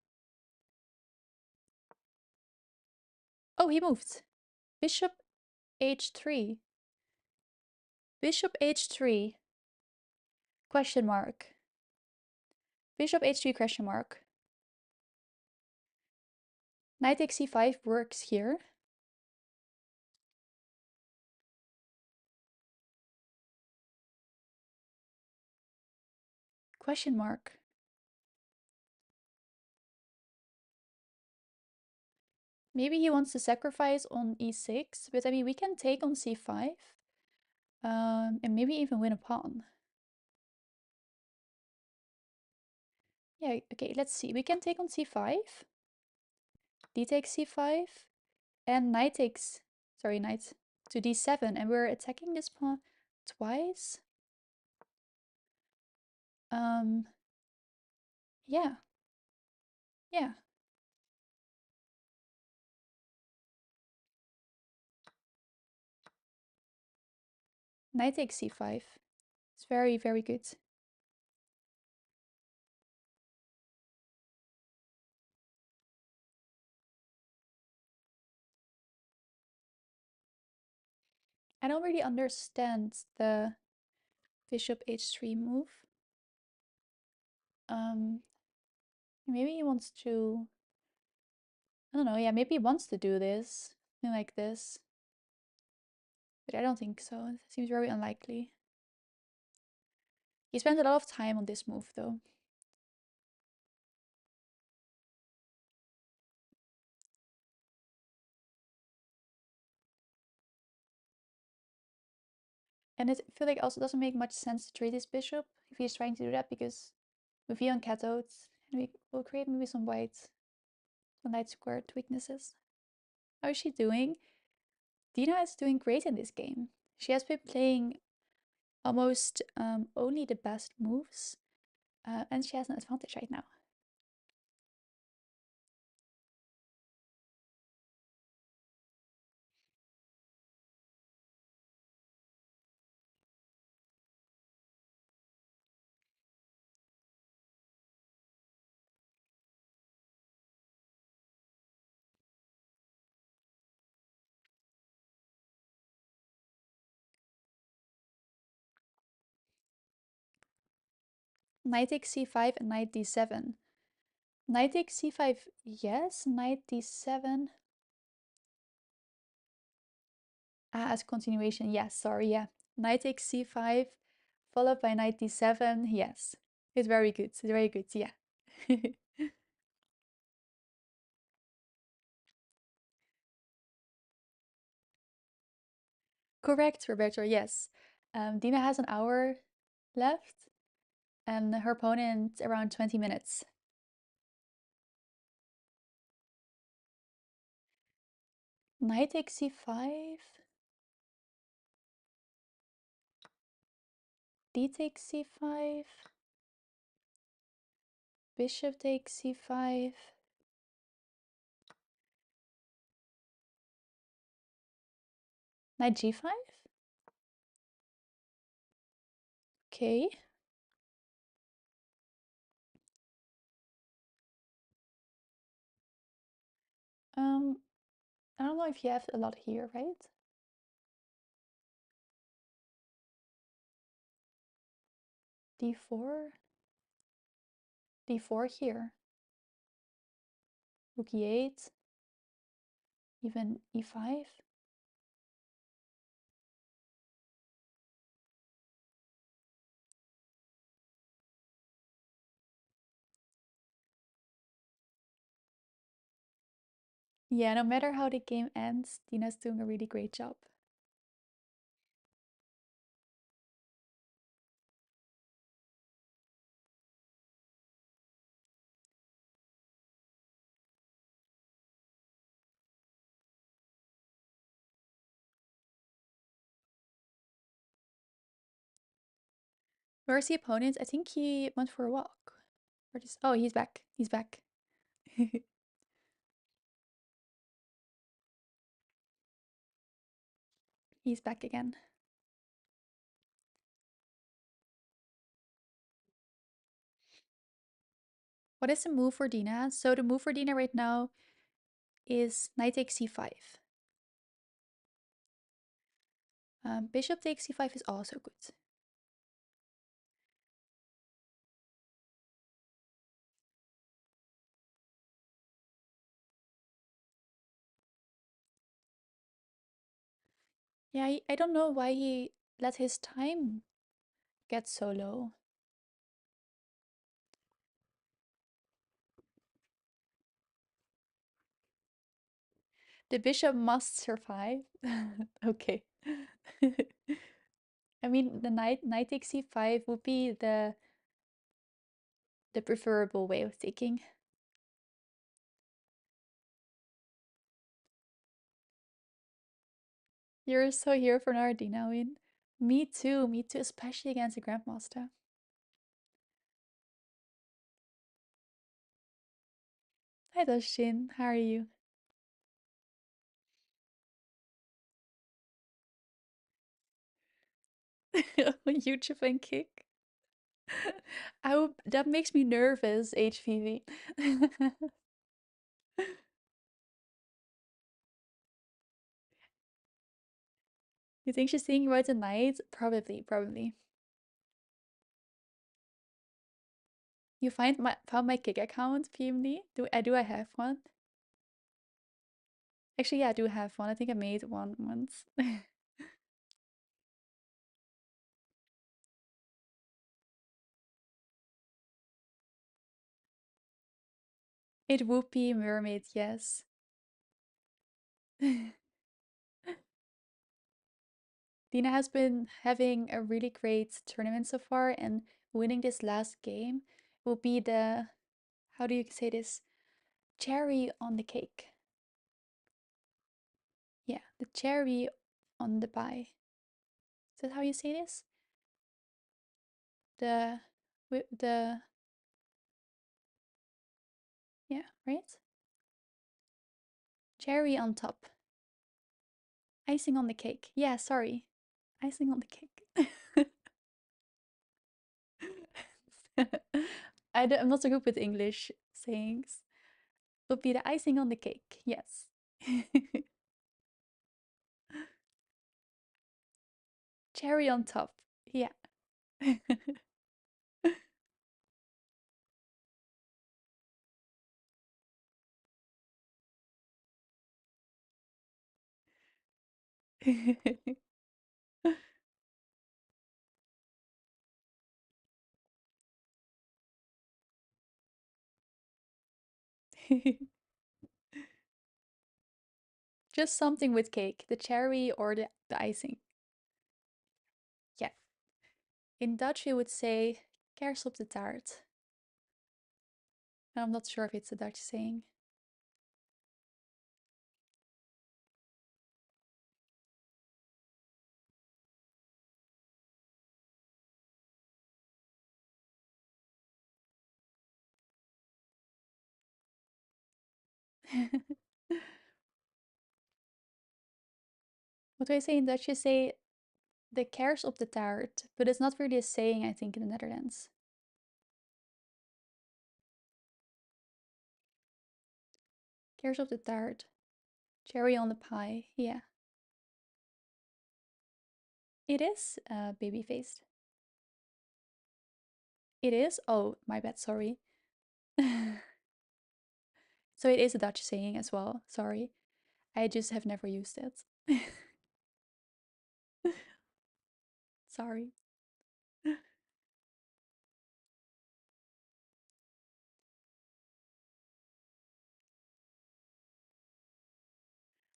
Oh, he moved. Bishop h3. Bishop h3. Question mark. Bishop h3 question mark. Knight takes c5 works here. Question mark. Maybe he wants to sacrifice on e6, but I mean, we can take on c5. And maybe even win a pawn. Yeah, okay, let's see. We can take on c5. D takes c5. And knight takes, sorry, knight to d7. And we're attacking this pawn twice. Yeah. Yeah. Knight takes c5. It's very, very good. I don't really understand the bishop h3 move. Maybe he wants to, I don't know, yeah, maybe he wants to do this, something like this. But I don't think so. It seems very unlikely. He spent a lot of time on this move though. And I feel like also doesn't make much sense to trade this bishop if he's trying to do that, because with V on cathodes, and we will create maybe some white, some light squared weaknesses. How is she doing? Dina is doing great in this game. She has been playing almost only the best moves, and she has an advantage right now. Knight takes c5 and knight d7. Knight takes c5, yes. Knight d7. As continuation, yes, sorry, yeah. Knight takes c5, followed by knight d7, yes. It's very good, yeah. Correct, Roberto, yes. Dina has an hour left, and her opponent around 20 minutes. Knight takes c5. D takes c5. Bishop takes c5. Knight g5? Okay. I don't know if you have a lot here, right? d4? d4 here. Rook e8. Even e5. Yeah, no matter how the game ends, Dina's doing a really great job. Where's the opponent? I think he went for a walk. Where is... Oh, he's back. He's back. He's back again. What is the move for Dina? So the move for Dina right now is knight takes c5. Bishop takes c5 is also good. Yeah, I don't know why he let his time get so low. The bishop must survive. Okay. I mean, the knight takes c5 would be the preferable way of taking. You're so here for Nardina win. Me too, especially against a Grandmaster. Hi Dustin, how are you? YouTube and kick. That makes me nervous, HPV. You think she's thinking about tonight? Probably. You found my kick account, PMD? Do I have one? Actually, yeah, I do have one. I think I made one once. It would be mermaid, yes. Dina has been having a really great tournament so far, and winning this last game will be the, how do you say this? Cherry on the cake. Yeah, the cherry on the pie. Is that how you say this? The, yeah, right? Cherry on top. Icing on the cake. Yeah, sorry. Icing on the cake. I'm not so good with English sayings. Would be the icing on the cake, yes. Cherry on top, yeah. Just something with cake, the cherry or the icing. Yeah. In Dutch, we would say kers op de taart. And I'm not sure if it's a Dutch saying. What do I say in Dutch? You say the kers op de taart, but it's not really a saying, I think, in the Netherlands. Kers op de taart. Cherry on the pie. Yeah. It is baby faced. It is? Oh, my bad, sorry. So it is a Dutch saying as well. Sorry. I just have never used it. Sorry.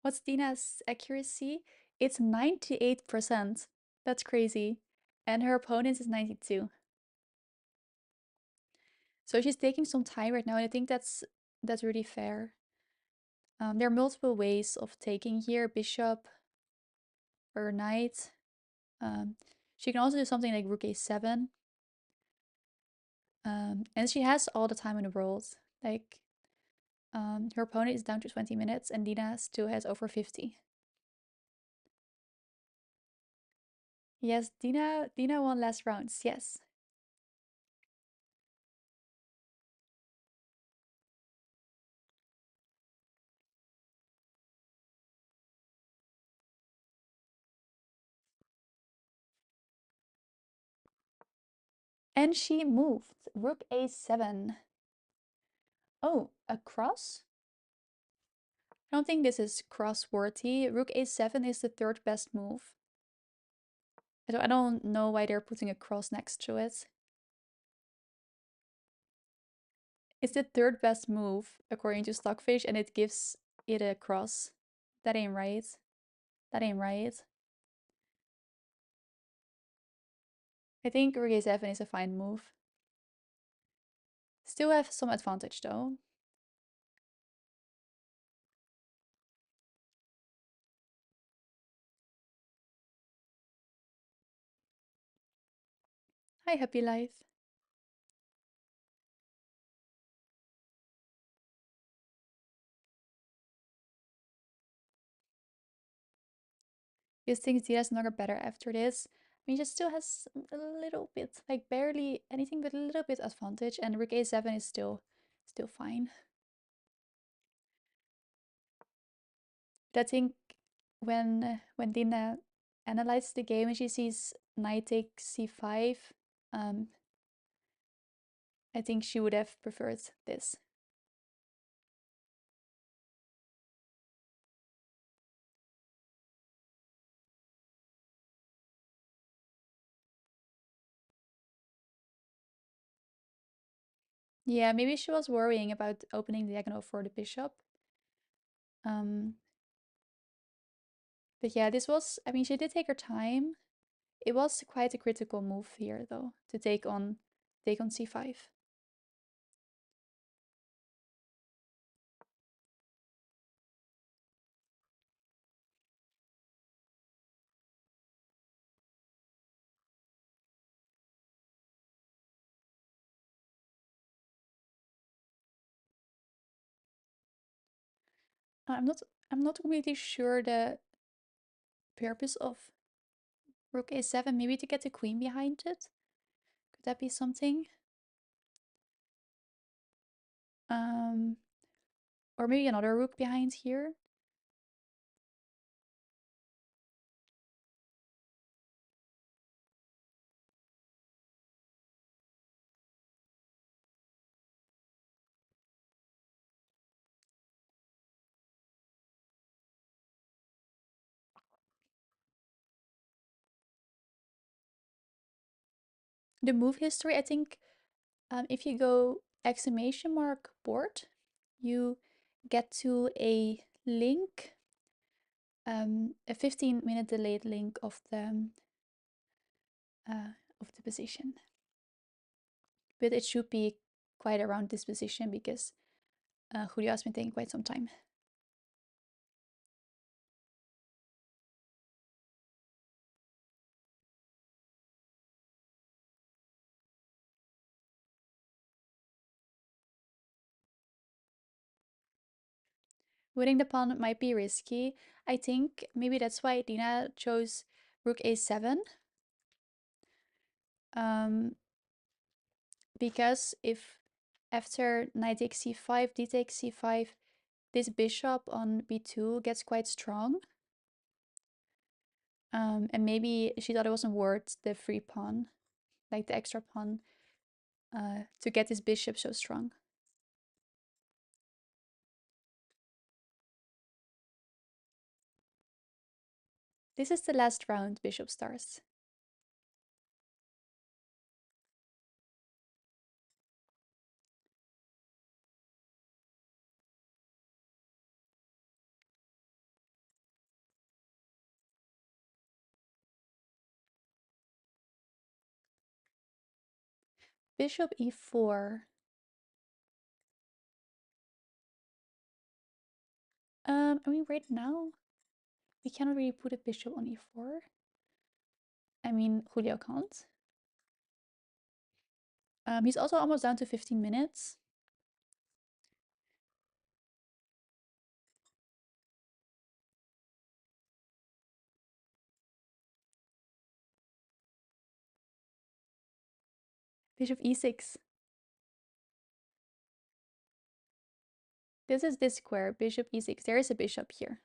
What's Dina's accuracy? It's 98%. That's crazy. And her opponent is 92. So she's taking some time right now, and I think that's really fair. There are multiple ways of taking here, bishop or knight. She can also do something like rook a7. And she has all the time in the world. Like, her opponent is down to 20 minutes, and Dina still has over 50. Yes, Dina won last rounds. Yes. And she moved. Rook a7. Oh, a cross? I don't think this is cross-worthy. Rook a7 is the third best move. I don't know why they're putting a cross next to it. It's the third best move, according to Stockfish, and it gives it a cross. That ain't right. That ain't right. I think rook a7 is a fine move. Still have some advantage, though. Hi, happy life. You think Dina's not better after this? I mean, she still has a little bit, like barely anything, but a little bit advantage, and rook a7 is still fine. But I think when Dina analyzes the game and she sees knight takes c5, I think she would have preferred this. Yeah, maybe she was worrying about opening the diagonal for the bishop. But yeah, this was, I mean, she did take her time. It was quite a critical move here, though, to take on c5. I'm not I'm not completely sure the purpose of rook a7. Maybe to get the queen behind it. Could that be something? Or maybe another rook behind here. The move history, I think, if you go exclamation mark board, you get to a link, a 15-minute delayed link of the position. But it should be quite around this position because Julio has been taking quite some time. Winning the pawn might be risky. I think maybe that's why Dina chose rook a7. Because if after knight takes c5, d takes c5, this bishop on b2 gets quite strong. And maybe she thought it wasn't worth the free pawn, like the extra pawn, to get this bishop so strong. This is the last round, bishop stars. Bishop e4. I mean, right now, we cannot really put a bishop on e4. I mean, Julio can't. He's also almost down to 15 minutes. Bishop e6. This is this square, bishop e6. There is a bishop here.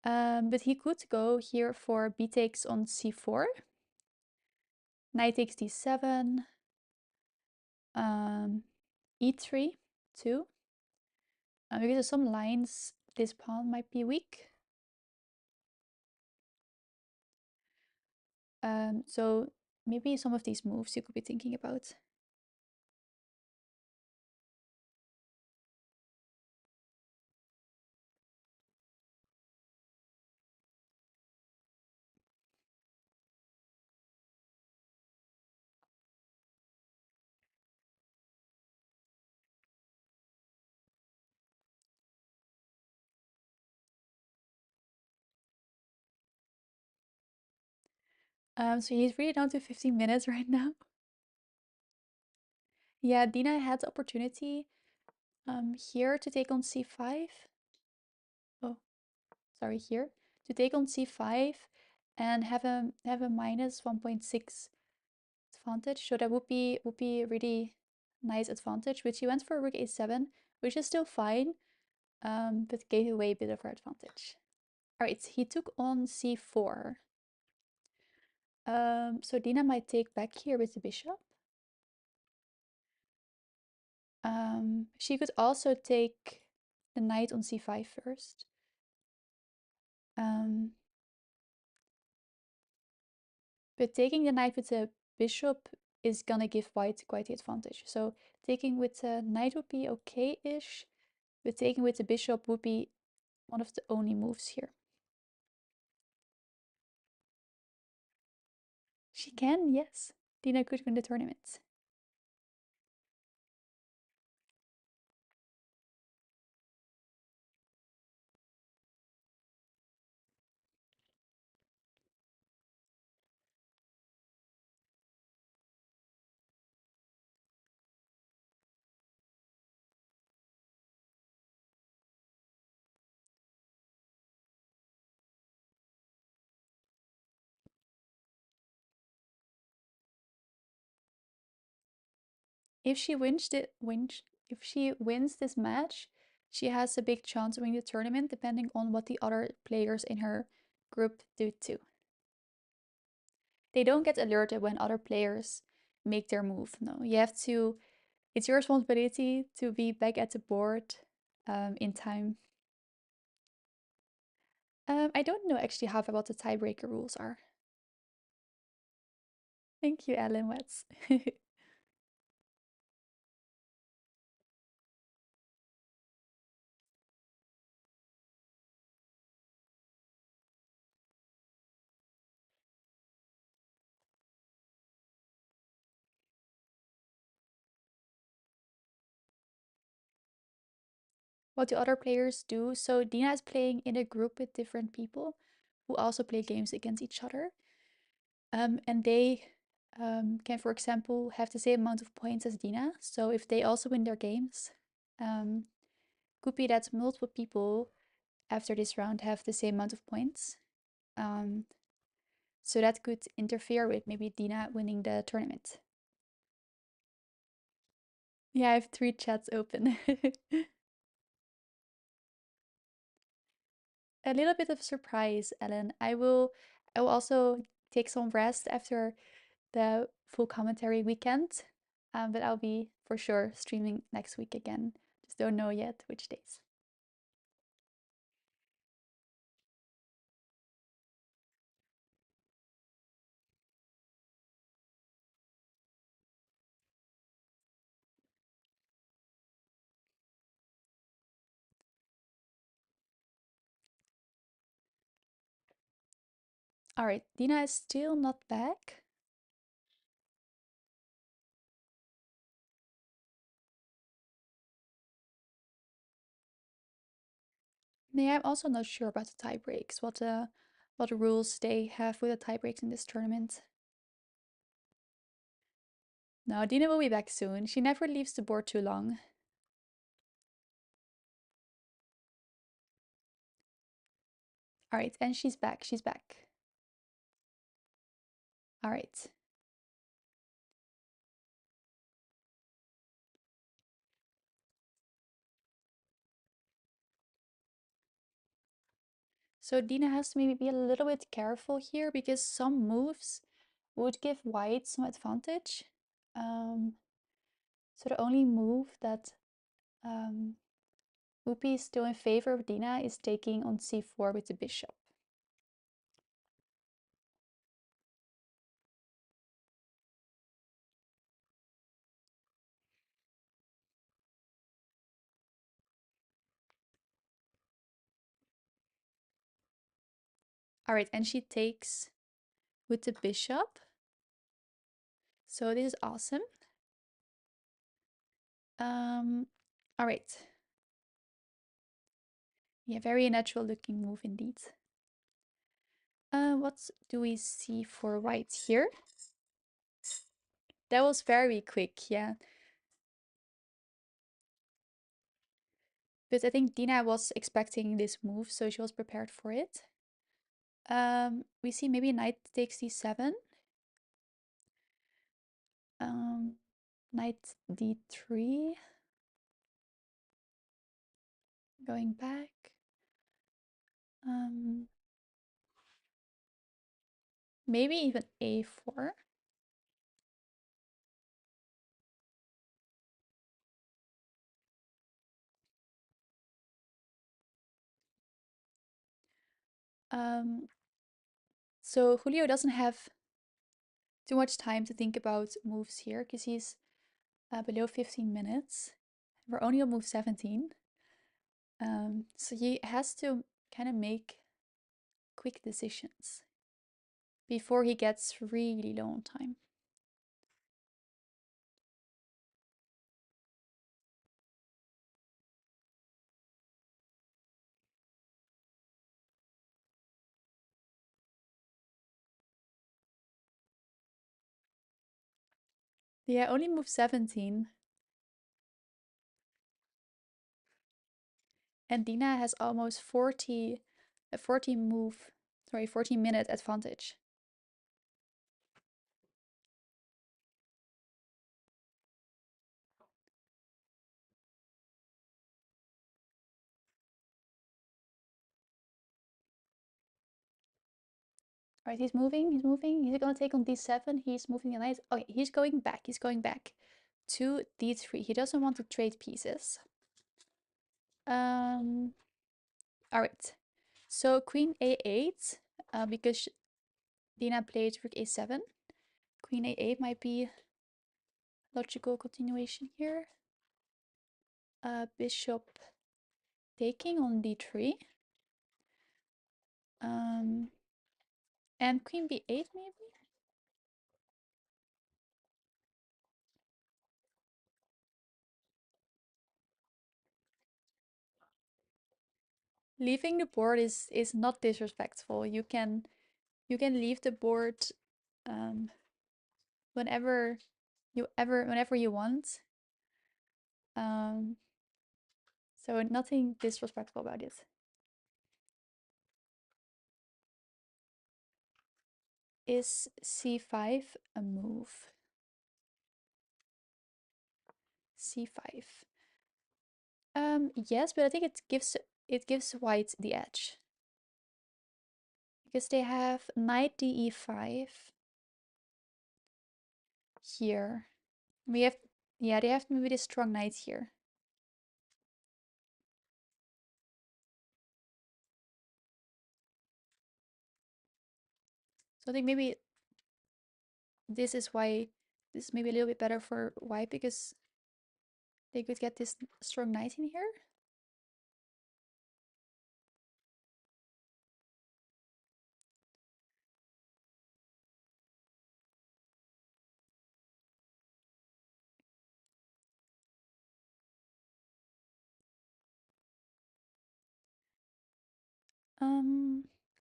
But he could go here for b takes on c4. Knight takes d7. E3, 2. Because of some lines, this pawn might be weak. So maybe some of these moves you could be thinking about. So he's really down to 15 minutes right now. Yeah, Dina had the opportunity here to take on c5. Oh, sorry, here to take on c5 and have a minus 1.6 advantage. So that would be really nice advantage. But she went for rook a7, which is still fine, but gave away a bit of her advantage. All right, he took on c4. So Dina might take back here with the bishop. She could also take the knight on c5 first. But taking the knight with the bishop is gonna give white quite the advantage. So taking with the knight would be okay-ish, but taking with the bishop would be one of the only moves here. She can, yes. Dina could win the tournament. If she wins this match, she has a big chance of winning the tournament, depending on what the other players in her group do too. They don't get alerted when other players make their move. No, you have to. It's your responsibility to be back at the board in time. I don't know actually how what the tiebreaker rules are. Thank you, Ellen Watts. What do other players do? So Dina is playing in a group with different people who also play games against each other. And they can, for example, have the same amount of points as Dina. So if they also win their games, could be that multiple people after this round have the same amount of points. So that could interfere with maybe Dina winning the tournament. Yeah, I have 3 chats open. A little bit of surprise, Ellen. I will also take some rest after the full commentary weekend. But I'll be for sure streaming next week again. Just don't know yet which days. All right, Dina is still not back. Yeah, I'm also not sure about the tie breaks. What rules they have with the tie breaks in this tournament. No, Dina will be back soon. She never leaves the board too long. All right, and she's back. She's back. All right. So Dina has to maybe be a little bit careful here because some moves would give white some advantage. So the only move that Whoopi is still in favor of Dina is taking on c4 with the bishop. All right, and she takes with the bishop. So this is awesome. All right. Yeah, very natural looking move indeed. What do we see for white here? That was very quick, yeah. But I think Dina was expecting this move, so she was prepared for it. We see maybe knight takes d7. Knight d3. Going back. Maybe even a4. So Julio doesn't have too much time to think about moves here because he's below 15 minutes. We're only on move 17. So he has to kind of make quick decisions before he gets really low on time. Yeah, only move 17. And Dina has almost 40 minute advantage. All right, he's moving. He's gonna take on d7. He's moving the knight. Okay, he's going back. He's going back to d3. He doesn't want to trade pieces. All right. So queen a8, because Dina played rook a7. queen a8 might be logical continuation here. Bishop taking on d3. And queen b8 maybe? Leaving the board is not disrespectful. You can leave the board whenever you want. So nothing disrespectful about it. Is c5 a move? c5. Yes, but I think it gives white the edge. Because they have knight de5 here. We have, yeah, they have maybe this strong knight here. So I think maybe this is why this is maybe a little bit better for white, because they could get this strong knight in here.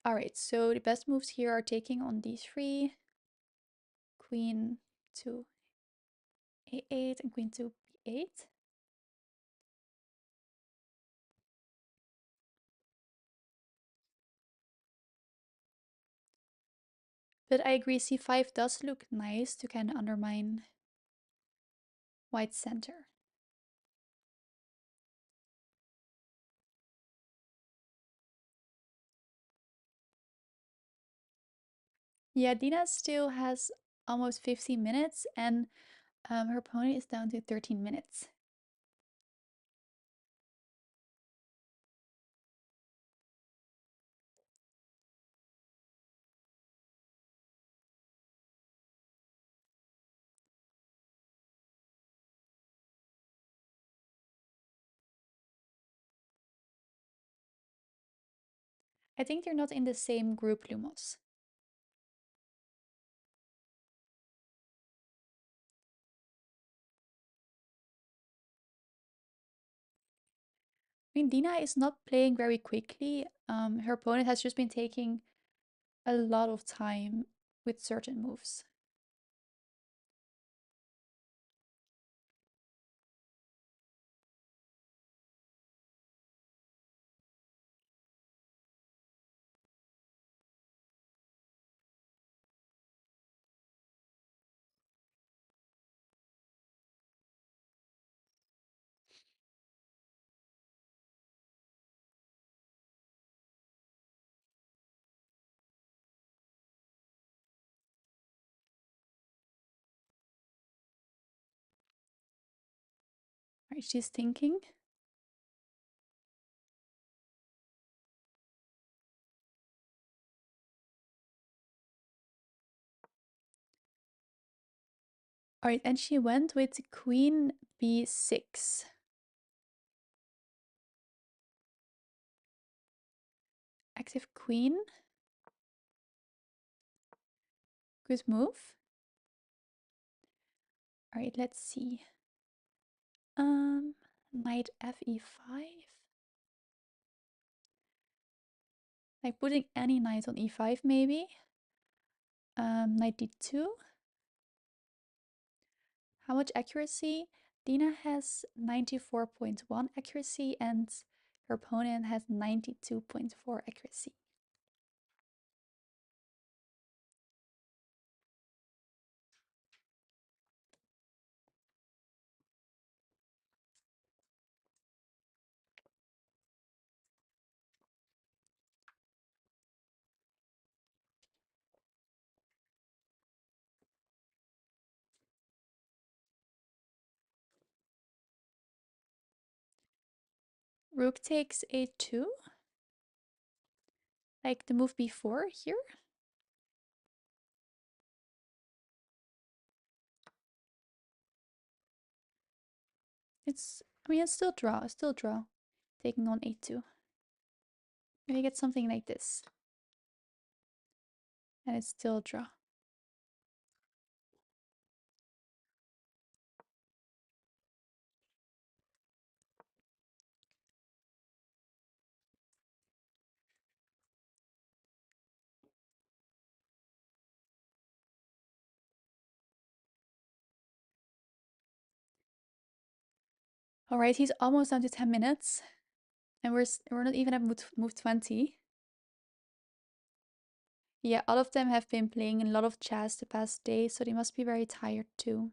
All right, so the best moves here are taking on d3, queen to a8, and queen to b8. But I agree, c5 does look nice to kind of undermine white's center. Yeah, Dina still has almost 15 minutes, and her opponent is down to 13 minutes. I think they're not in the same group, Lumos. I mean, Dina is not playing very quickly. Her opponent has just been taking a lot of time with certain moves. All right, she's thinking. All right, and she went with queen b6. Active queen. Good move. All right, let's see. Knight fe5. Like putting any knight on e5 maybe. Knight d2. How much accuracy? Dina has 94.1 accuracy and her opponent has 92.4 accuracy. Rook takes a2. Like the move before here. I mean, it's still draw. It's still draw. Taking on a2. Maybe get something like this. And it's still draw. All right, he's almost down to 10 minutes. And we're not even at move 20. Yeah, all of them have been playing a lot of chess the past day, so they must be very tired too.